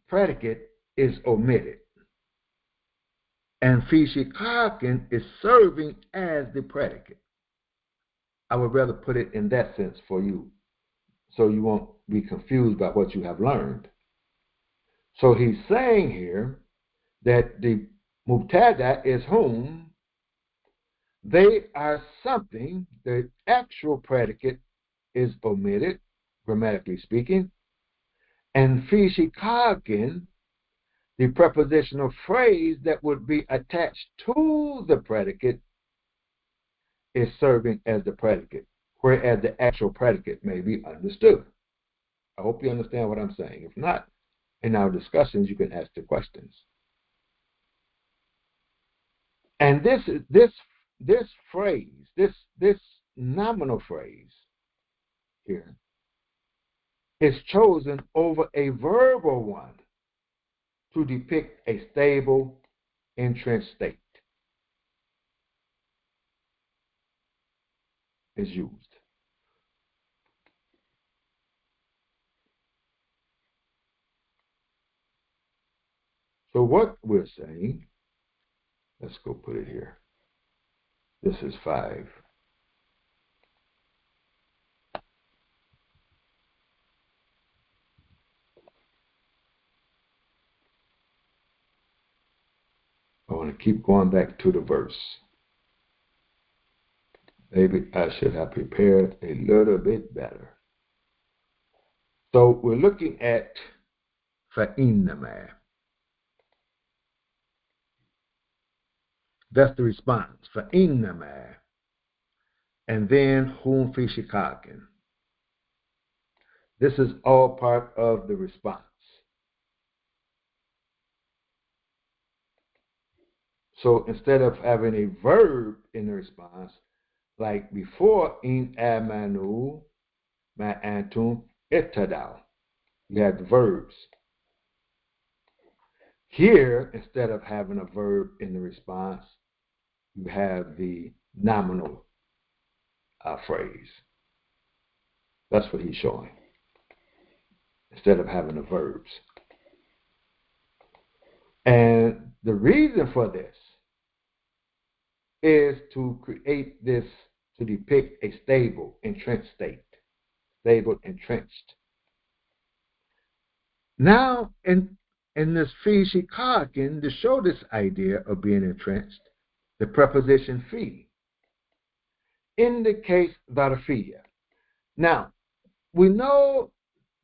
predicate is omitted. And fi shikakin is serving as the predicate. I would rather put it in that sense for you, so you won't be confused by what you have learned. So he's saying here that the mubtada is whom, they are something, the actual predicate is omitted, grammatically speaking, and fi shikakin, the prepositional phrase that would be attached to the predicate, is serving as the predicate, whereas the actual predicate may be understood. I hope you understand what I'm saying. If not, in our discussions, you can ask the questions. And this phrase, this nominal phrase, here is chosen over a verbal one to depict a stable, entrenched state is used. So what we're saying, let's go put it here. This is 5. I want to keep going back to the verse. Maybe I should have prepared a little bit better. So we're looking at فَإِنَّمَا. That's the response. فَإِنَّمَا. And then هُمْ فِي شِقَاقٍ. This is all part of the response. So instead of having a verb in the response, like before, in amanu ma antum ittadaw, you have the verbs. Here, instead of having a verb in the response, you have the nominal phrase. That's what he's showing. Instead of having the verbs. And the reason for this is to create this, to depict a stable, entrenched state. Stable, entrenched. Now, in this fi shikakin, to show this idea of being entrenched, the preposition fi indicates darfiyya. Now, we know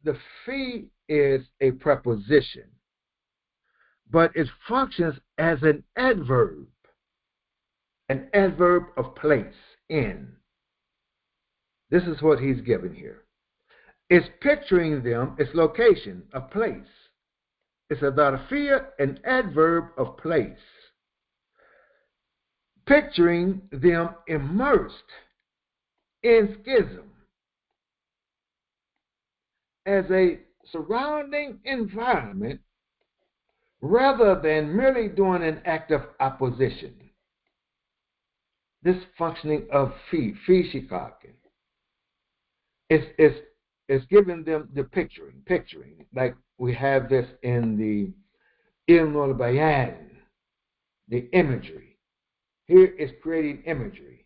the fi is a preposition, but it functions as an adverb of place, in. This is what he's given here. It's picturing them, its location, a place. It's a darfiyya, an adverb of place. Picturing them immersed in schism as a surrounding environment rather than merely doing an act of opposition. This functioning of fi shikakin, is giving them the picturing, like we have this in the ilm al-bayan, the imagery. Here is creating imagery.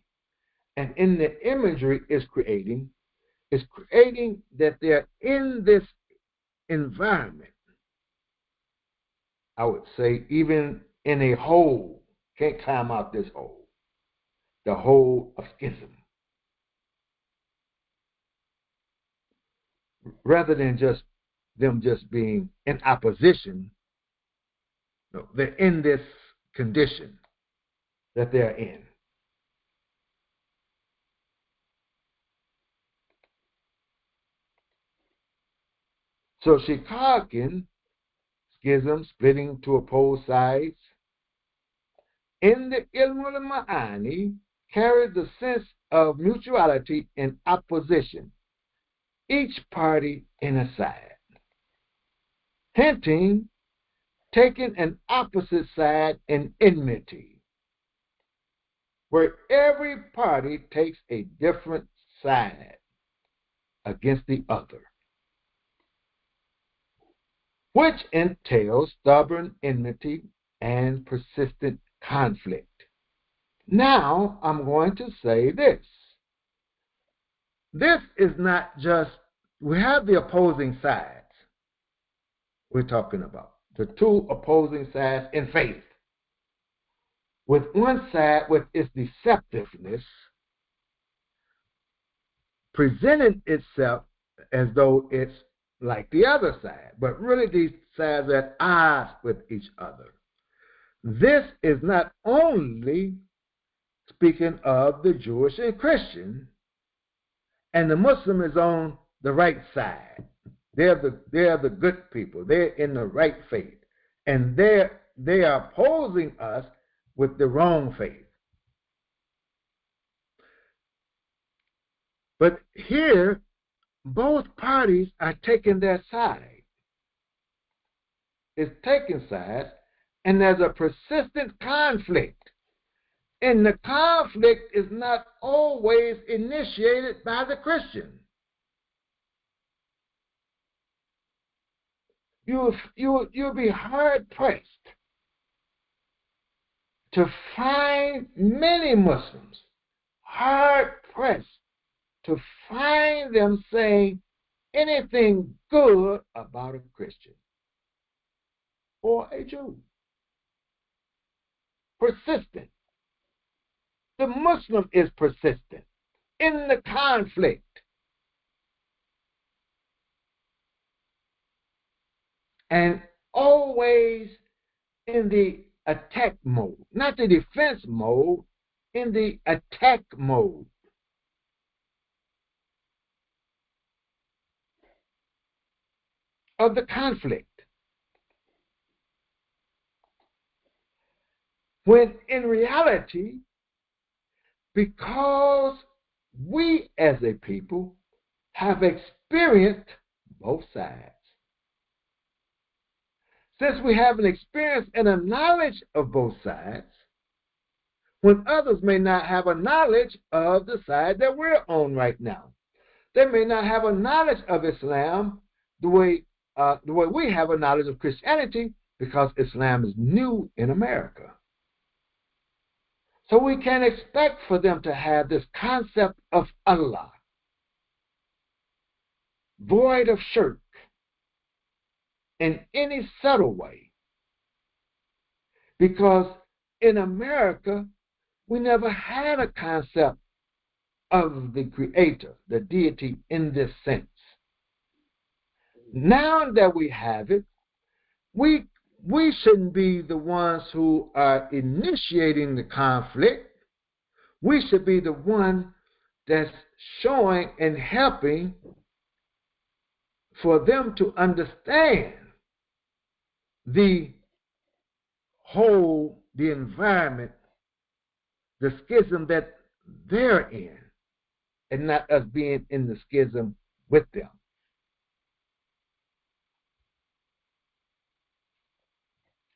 And in the imagery is creating that they're in this environment. I would say even in a hole, can't climb out this hole, the hole of schism. Rather than just them just being in opposition, no, they're in this condition that they're in. So shikakin, schism, splitting to opposed sides, in the ilm al-ma'ani carries the sense of mutuality and opposition, each party in a side, hinting taking an opposite side in enmity, where every party takes a different side against the other, which entails stubborn enmity and persistent conflict. Now, I'm going to say this. This is not just, we have the opposing sides we're talking about, the two opposing sides in faith. With one side, with its deceptiveness, presenting itself as though it's like the other side, but really these sides are at odds with each other. This is not only speaking of the Jewish and Christian, and the Muslim is on the right side. They're the good people. They're in the right faith, and they are opposing us with the wrong faith. But here both parties are taking their side. It's taking sides, and there's a persistent conflict. And the conflict is not always initiated by the Christian. You'll be hard pressed to find many Muslims, hard pressed to find them saying anything good about a Christian or a Jew. Persistent. The Muslim is persistent in the conflict. And always in the attack mode, not the defense mode, in the attack mode. Of the conflict. When in reality, because we as a people have experienced both sides. Since we have an experience and a knowledge of both sides, when others may not have a knowledge of the side that we're on right now. They may not have a knowledge of Islam the way we have a knowledge of Christianity, because Islam is new in America. So we can't expect for them to have this concept of Allah, void of shirk, in any subtle way. Because in America, we never had a concept of the Creator, the deity, in this sense. Now that we have it, we shouldn't be the ones who are initiating the conflict. We should be the one that's showing and helping for them to understand the environment, the schism that they're in, and not us being in the schism with them.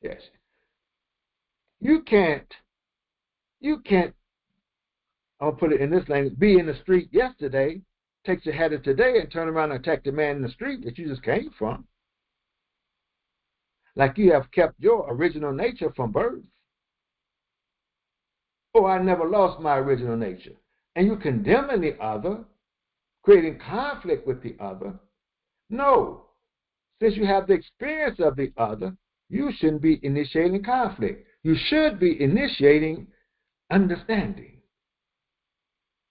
Yes. You can't, I'll put it in this language, be in the street yesterday, take your head of today, and turn around and attack the man in the street that you just came from. Like you have kept your original nature from birth. Oh, I never lost my original nature. And you condemning the other, creating conflict with the other. No. Since you have the experience of the other, you shouldn't be initiating conflict. You should be initiating understanding.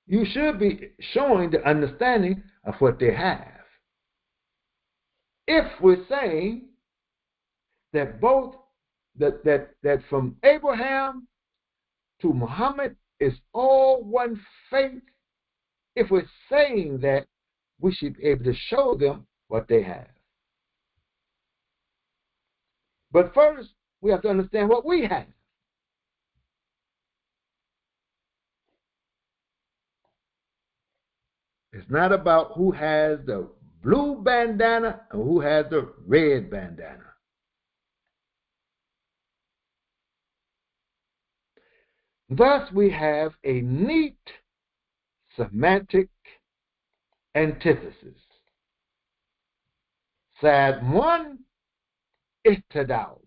You should be showing the understanding of what they have. If we're saying that that from Abraham to Muhammad is all one faith, if we're saying that, we should be able to show them what they have. But first, we have to understand what we have. It's not about who has the blue bandana and who has the red bandana. Thus, we have a neat semantic antithesis. Side 1, ihtadaw.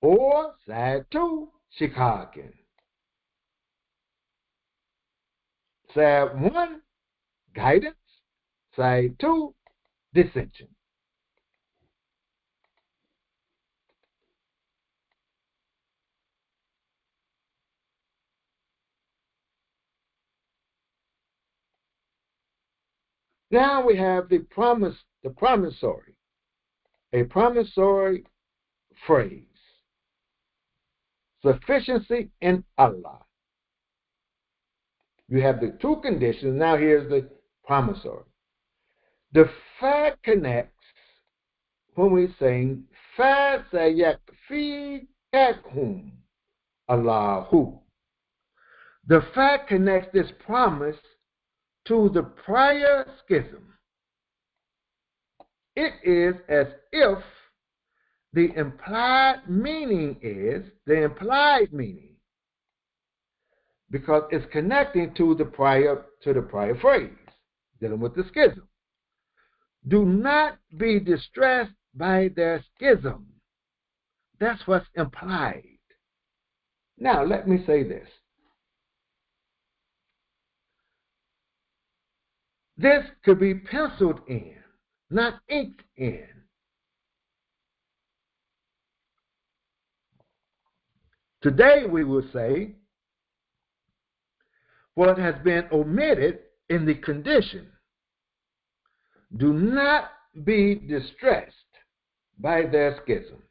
Or side 2, shikakin. Side 1, guidance. Side 2, dissension. Now we have the promissory, a promissory phrase. Sufficiency in Allah. You have the two conditions. Now here's the promissory. The fa connects when we sing fa sayakfikakum Allahu. The fa connects this promise to the prior schism. It is as if the implied meaning, because it's connecting to the prior phrase, dealing with the schism. Do not be distressed by their schism. That's what's implied. Now, let me say this. This could be penciled in, not inked in. Today, we will say what has been omitted in the condition. Do not be distressed by their schism.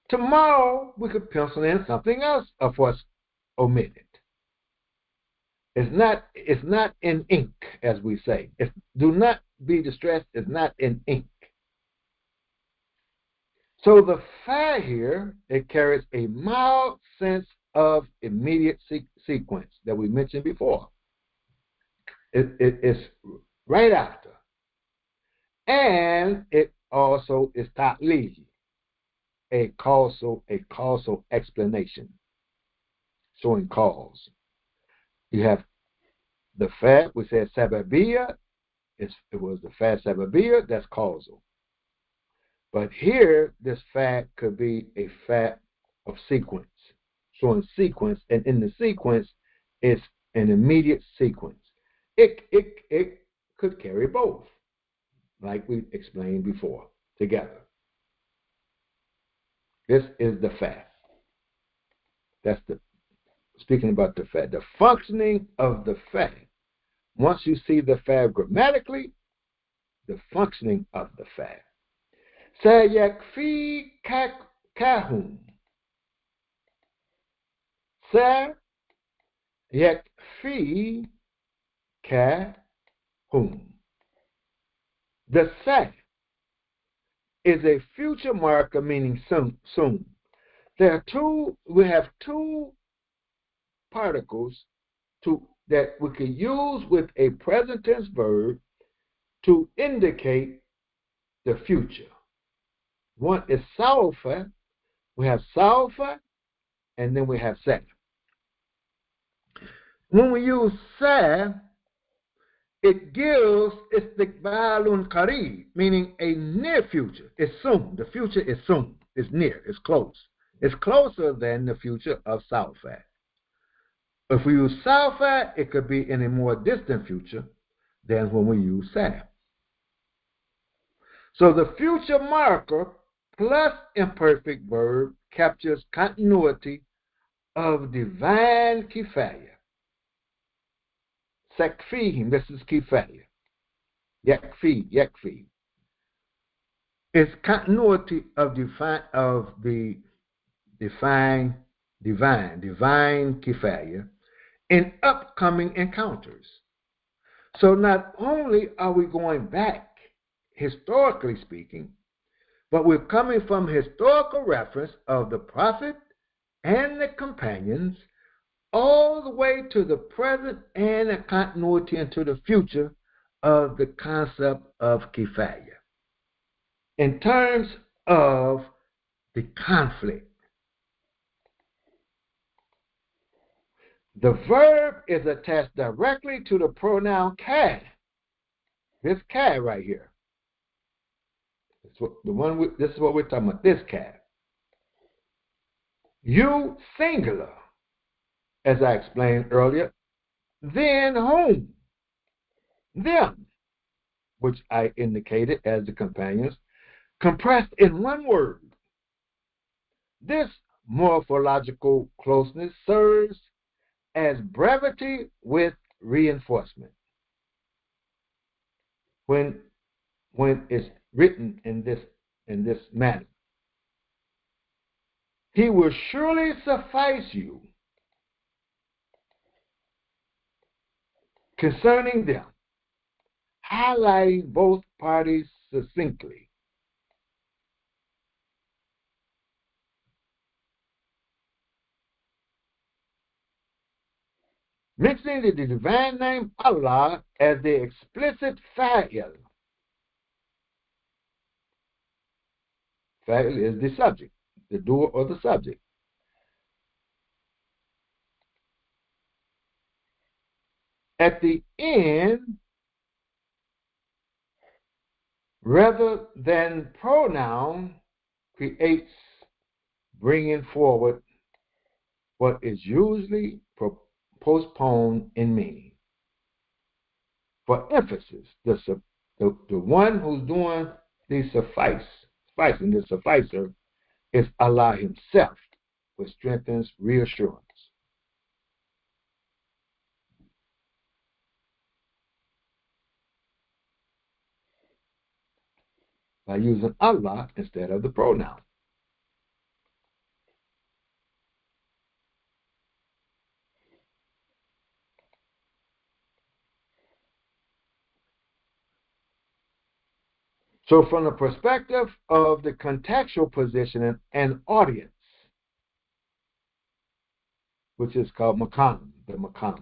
Tomorrow, we could pencil in something else of what's omitted. It's not in ink, as we say. Do not be distressed is not in ink. So the fa here, it carries a mild sense of immediate sequence that we mentioned before. It's right after. And it also is ta'lili, a causal explanation, showing cause. You have the fa, we said sababiyya, it was the fa sababiyya, that's causal. But here, this fa could be a fa of sequence, showing sequence, and in the sequence, it's an immediate sequence. It could carry both, like we explained before, together. This is the fa. That's speaking about the fa. The functioning of the fa. Once you see the fa grammatically, the functioning of the fa. Sayakfi kahum. Sayakfi kahum. The sa is a future marker meaning soon. We have two particles that we can use with a present tense verb to indicate the future. One is saufa. We have saufa, and then we have sa. When we use sa, it gives istiqbalun qarib, meaning a near future. It's soon. The future is soon. It's near. It's close. It's closer than the future of saufa. If we use saufa, it could be in a more distant future than when we use sa. So the future marker plus imperfect verb captures continuity of divine kifaya. Sakfihim, this is kifaya. Yakfi. It's continuity of the divine kifaya in upcoming encounters. So not only are we going back, historically speaking, but we're coming from historical reference of the prophet and the companions all the way to the present and a continuity into the future of the concept of kifaya. In terms of the conflict, the verb is attached directly to the pronoun ka. This ka right here. This is what we're talking about, this ka. You singular, as I explained earlier, then whom? Them, which I indicated as the companions, compressed in one word. This morphological closeness serves as brevity with reinforcement. When it's written in this manner, he will surely suffice you concerning them, highlighting both parties succinctly. mentioning the divine name Allah as the explicit fa'il. Fa'il is the subject, the doer or the subject. At the end, rather than pronoun, creates bringing forward what is usually postponed in meaning. For emphasis, the one who's doing the sufficing, the sufficer, is Allah Himself, which strengthens reassurance. By using Allah instead of the pronoun. So from the perspective of the contextual position and audience, which is called Makam, the Makam,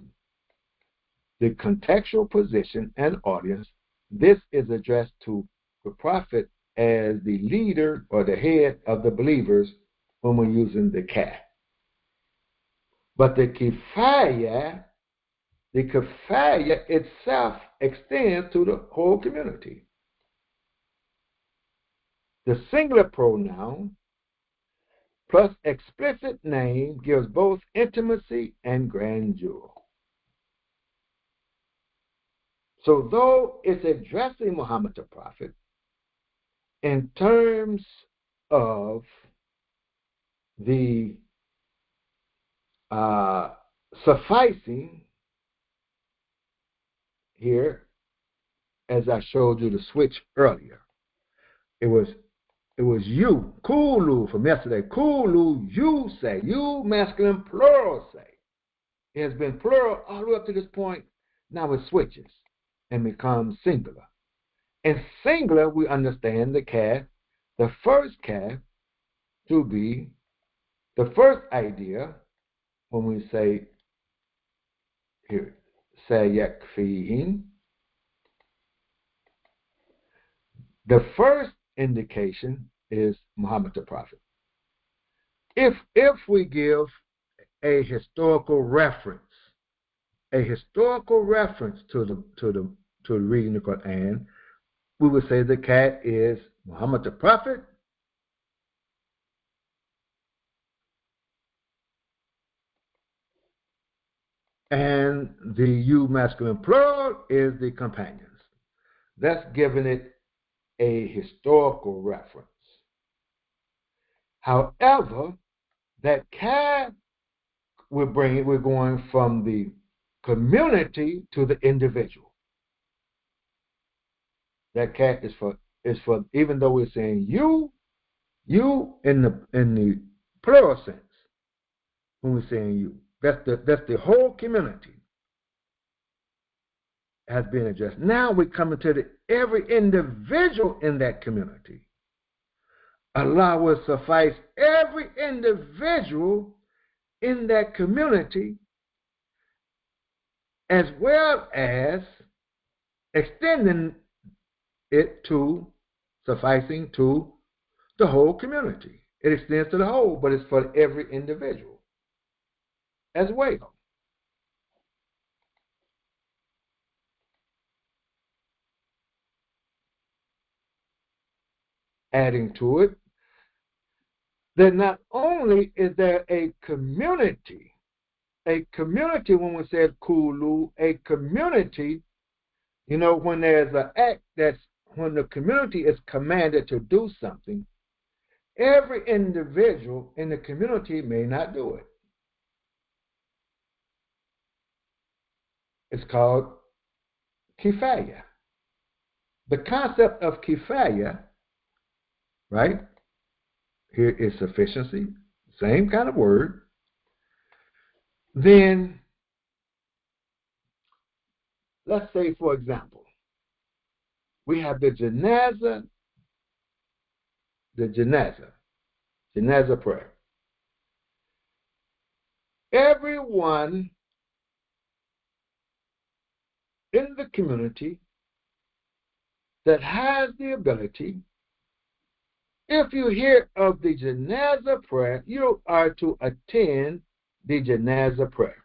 the contextual position and audience, this is addressed to the prophet as the leader or the head of the believers when we're using the ka. But the kifaya itself extends to the whole community. The singular pronoun plus explicit name gives both intimacy and grandeur. So though it's addressing Muhammad the Prophet in terms of the sufficing here, as I showed you the switch earlier, it was you, kulu from yesterday. Kulu, you say, you masculine plural say. It has been plural all the way up to this point. Now it switches and becomes singular. In singular, we understand the first calf, to be the first idea when we say here, sayakfihin. The first indication is Muhammad the Prophet. If we give a historical reference to the reading the Quran, we would say the cat is Muhammad the Prophet, and the you masculine plural is the companions. That's giving it a historical reference. However, that cat we're going from the community to the individual. That cat is for even though we're saying you in the plural sense when we're saying you. That's the whole community has been addressed. Now we're coming to every individual in that community. Allah will suffice every individual in that community, as well as extending it to sufficing to the whole community. It extends to the whole, but it's for every individual as well. Adding to it, that not only is there a community when we said kulu, a community, when there's an act when the community is commanded to do something, every individual in the community may not do it. It's called kifaya. The concept of kifaya, right? Here is sufficiency, same kind of word. Then, let's say, for example, we have the janaza prayer. Everyone in the community that has the ability, if you hear of the janazah prayer, you are to attend the janazah prayer.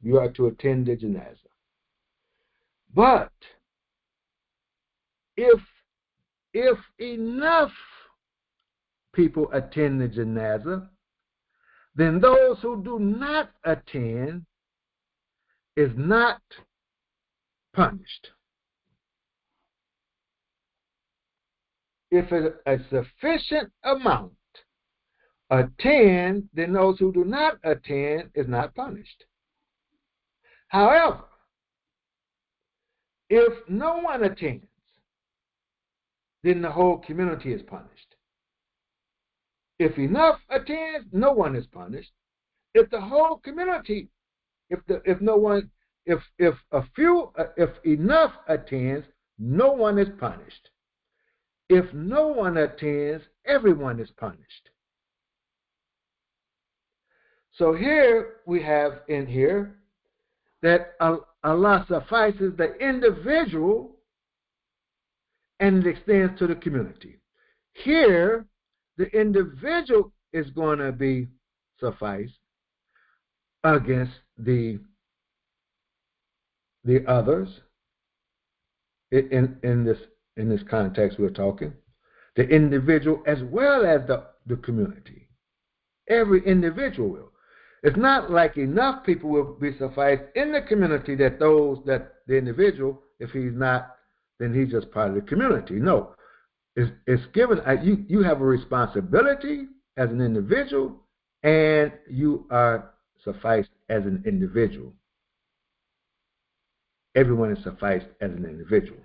You are to attend the janazah. But if enough people attend the janazah, then those who do not attend is not punished. If a sufficient amount attend, then those who do not attend is not punished. However, if no one attends, then the whole community is punished. If enough attends, no one is punished. If the whole community, if enough attends, no one is punished. If no one attends, everyone is punished. So here we have in here that Allah suffices the individual and it extends to the community. Here, the individual is going to be sufficed against the others. In this context we're talking, the individual as well as the community. Every individual will. It's not like enough people will be sufficed in the community that the individual, if he's not, then he's just part of the community. No, it's given. You have a responsibility as an individual, and you are sufficed as an individual. Everyone is sufficed as an individual.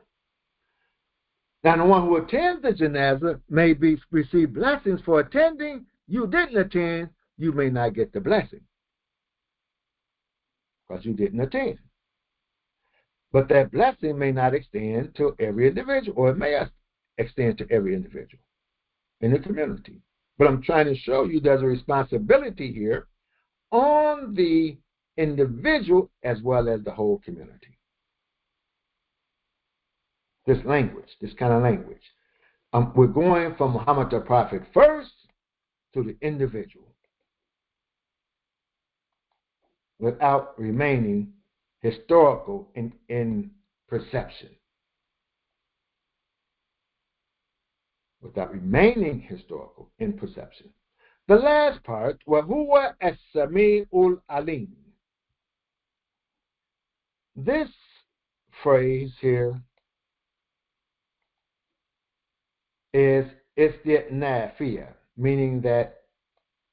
Now, the one who attends the janazah may receive blessings for attending. You didn't attend, you may not get the blessing because you didn't attend. But that blessing may not extend to every individual, or it may extend to every individual in the community. But I'm trying to show you there's a responsibility here on the individual as well as the whole community. This language, this kind of language. We're going from Muhammad the Prophet first to the individual without remaining historical in perception. Without remaining historical in perception. The last part, وَهُوَ السَّمِيعُ الْعَلِيمُ. This phrase here is isti'nafiyah, meaning that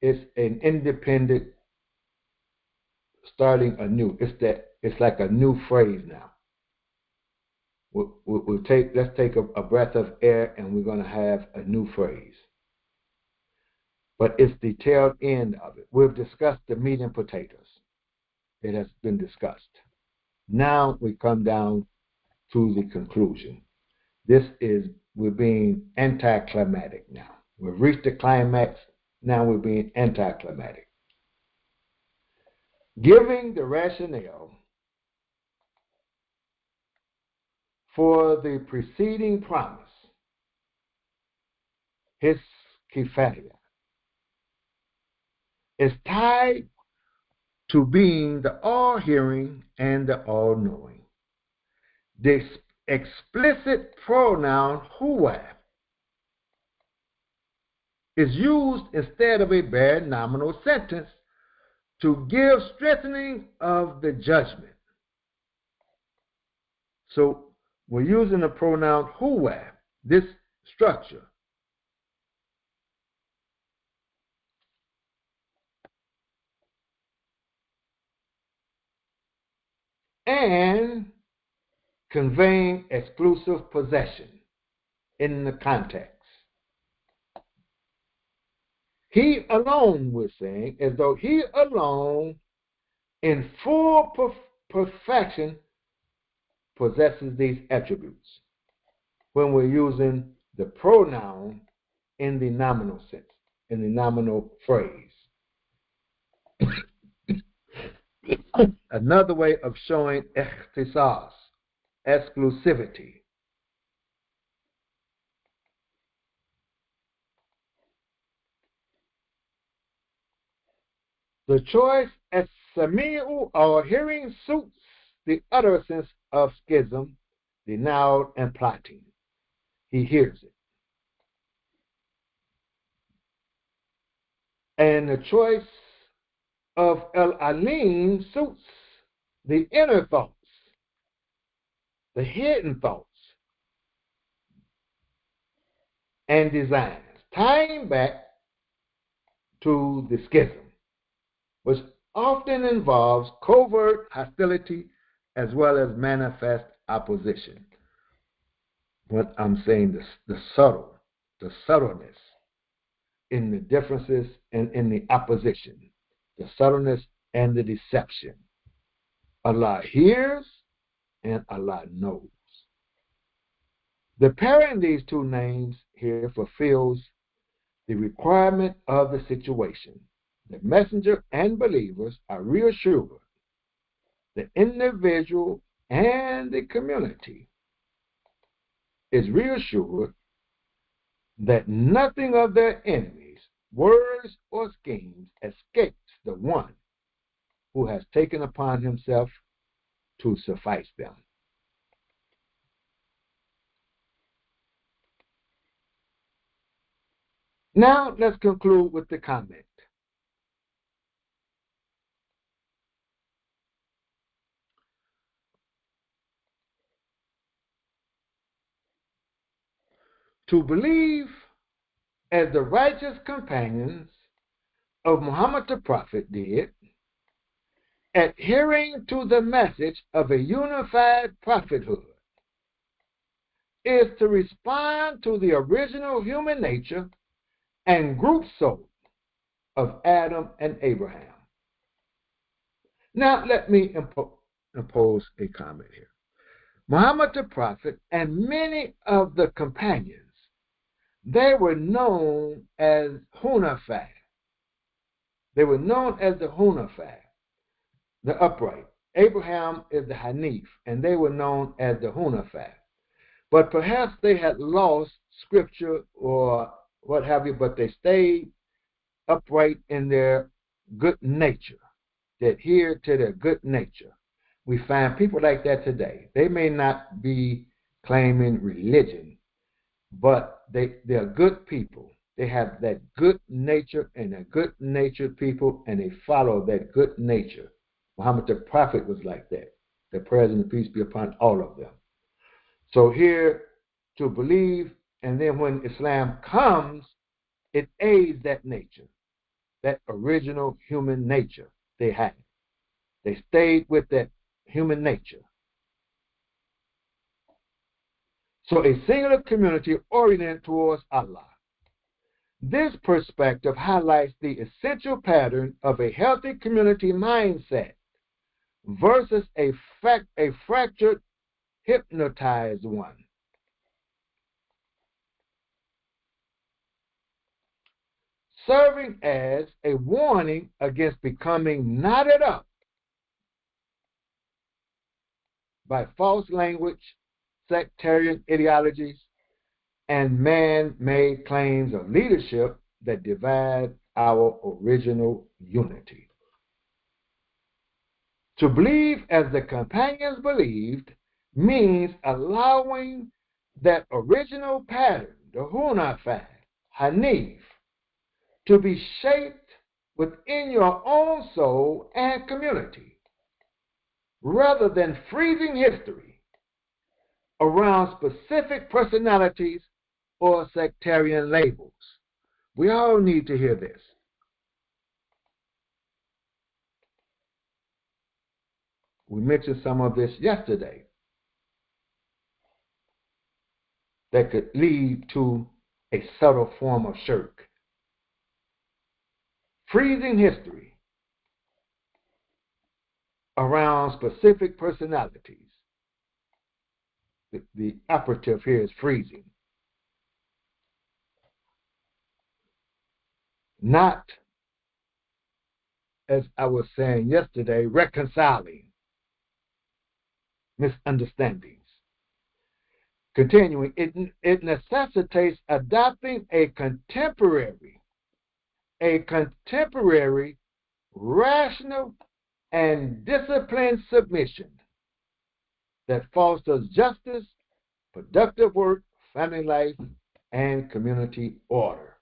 it's an independent starting anew. It's like a new phrase now. Let's take a breath of air and we're going to have a new phrase. But it's the tail end of it. We've discussed the meat and potatoes. It has been discussed. Now we come down to the conclusion. We're being anticlimactic now. We've reached the climax. Now we're being anticlimactic. Giving the rationale for the preceding promise, his kifaya, is tied to being the all-hearing and the all-knowing. The explicit pronoun huwa is used instead of a bare nominal sentence to give strengthening of the judgment. So we're using the pronoun huwa, this structure. And conveying exclusive possession in the context. He alone, we're saying, as though he alone in full perfection possesses these attributes when we're using the pronoun in the nominal sense, in the nominal phrase. Another way of showing ikhtisas, exclusivity. The choice as sami'u or hearing suits the utterance of schism, denial, and plotting. He hears it. And the choice of al-alim suits the inner thoughts, the hidden thoughts, and designs, tying back to the schism, which often involves covert hostility as well as manifest opposition. What I'm saying, the subtleness in the differences and in the opposition, the subtleness and the deception. Allah hears and Allah knows. The pairing these two names here fulfills the requirement of the situation. The messenger and believers are reassured. The individual and the community is reassured that nothing of their enemies, words or schemes, escapes the one who has taken upon himself to suffice them. Now let's conclude with the comment. To believe as the righteous companions of Muhammad the Prophet did, adhering to the message of a unified prophethood, is to respond to the original human nature and group soul of Adam and Abraham. Now let me impose a comment here. Muhammad the Prophet and many of the companions, they were known as Hunafah. They were known as the Hunafah, the upright. Abraham is the Hanif, and they were known as the Hunafah. But perhaps they had lost scripture or what have you, but they stayed upright in their good nature. They adhered to their good nature. We find people like that today. They may not be claiming religion, but they're good people. They have that good nature, and they're good-natured people, and they follow that good nature. Muhammad the Prophet was like that. The prayers and peace be upon all of them. So here, to believe, and then when Islam comes, it aids that nature, that original human nature they had. They stayed with that human nature. So a singular community oriented towards Allah. This perspective highlights the essential pattern of a healthy community mindset versus a fractured, hypnotized one. Serving as a warning against becoming knotted up by false language, sectarian ideologies, and man-made claims of leadership that divide our original unity. To believe as the companions believed means allowing that original pattern, the Hunafah, Hanif, to be shaped within your own soul and community, rather than freezing history around specific personalities or sectarian labels. We all need to hear this. We mentioned some of this yesterday that could lead to a subtle form of shirk. Freezing history around specific personalities. The operative here is freezing. Not as I was saying yesterday, reconciling misunderstandings. Continuing, it necessitates adopting a contemporary, rational, and disciplined submission that fosters justice, productive work, family life, and community order.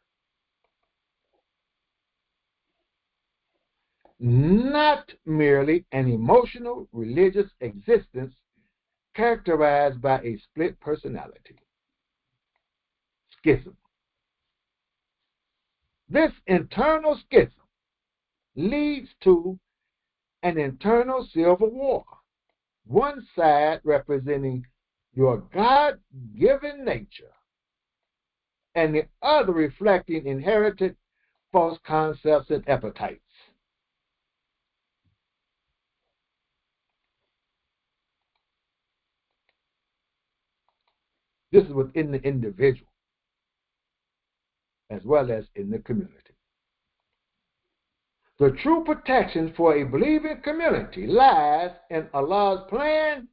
Not merely an emotional, religious existence characterized by a split personality. Schism. This internal schism leads to an internal civil war, one side representing your God-given nature and the other reflecting inherited false concepts and appetites. This is within the individual as well as in the community. The true protection for a believing community lies in Allah's plan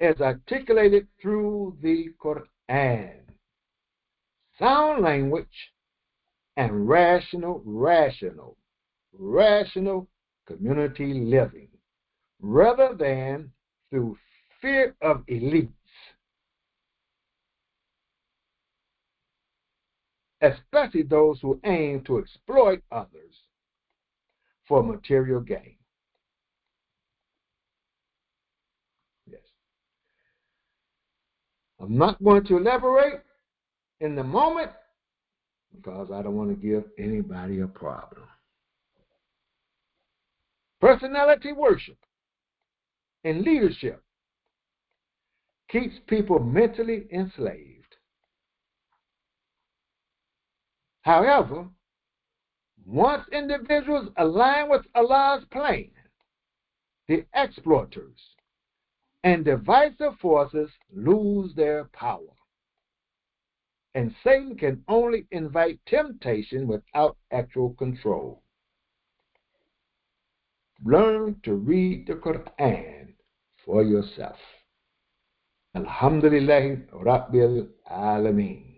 as articulated through the Quran. Sound language and rational community living, rather than through fear of elites, especially those who aim to exploit others for material gain. Yes. I'm not going to elaborate in the moment because I don't want to give anybody a problem. Personality worship and leadership keeps people mentally enslaved. However, once individuals align with Allah's plan, the exploiters and divisive forces lose their power. And Satan can only invite temptation without actual control. Learn to read the Quran for yourself. Alhamdulillahi Rabbil Alameen.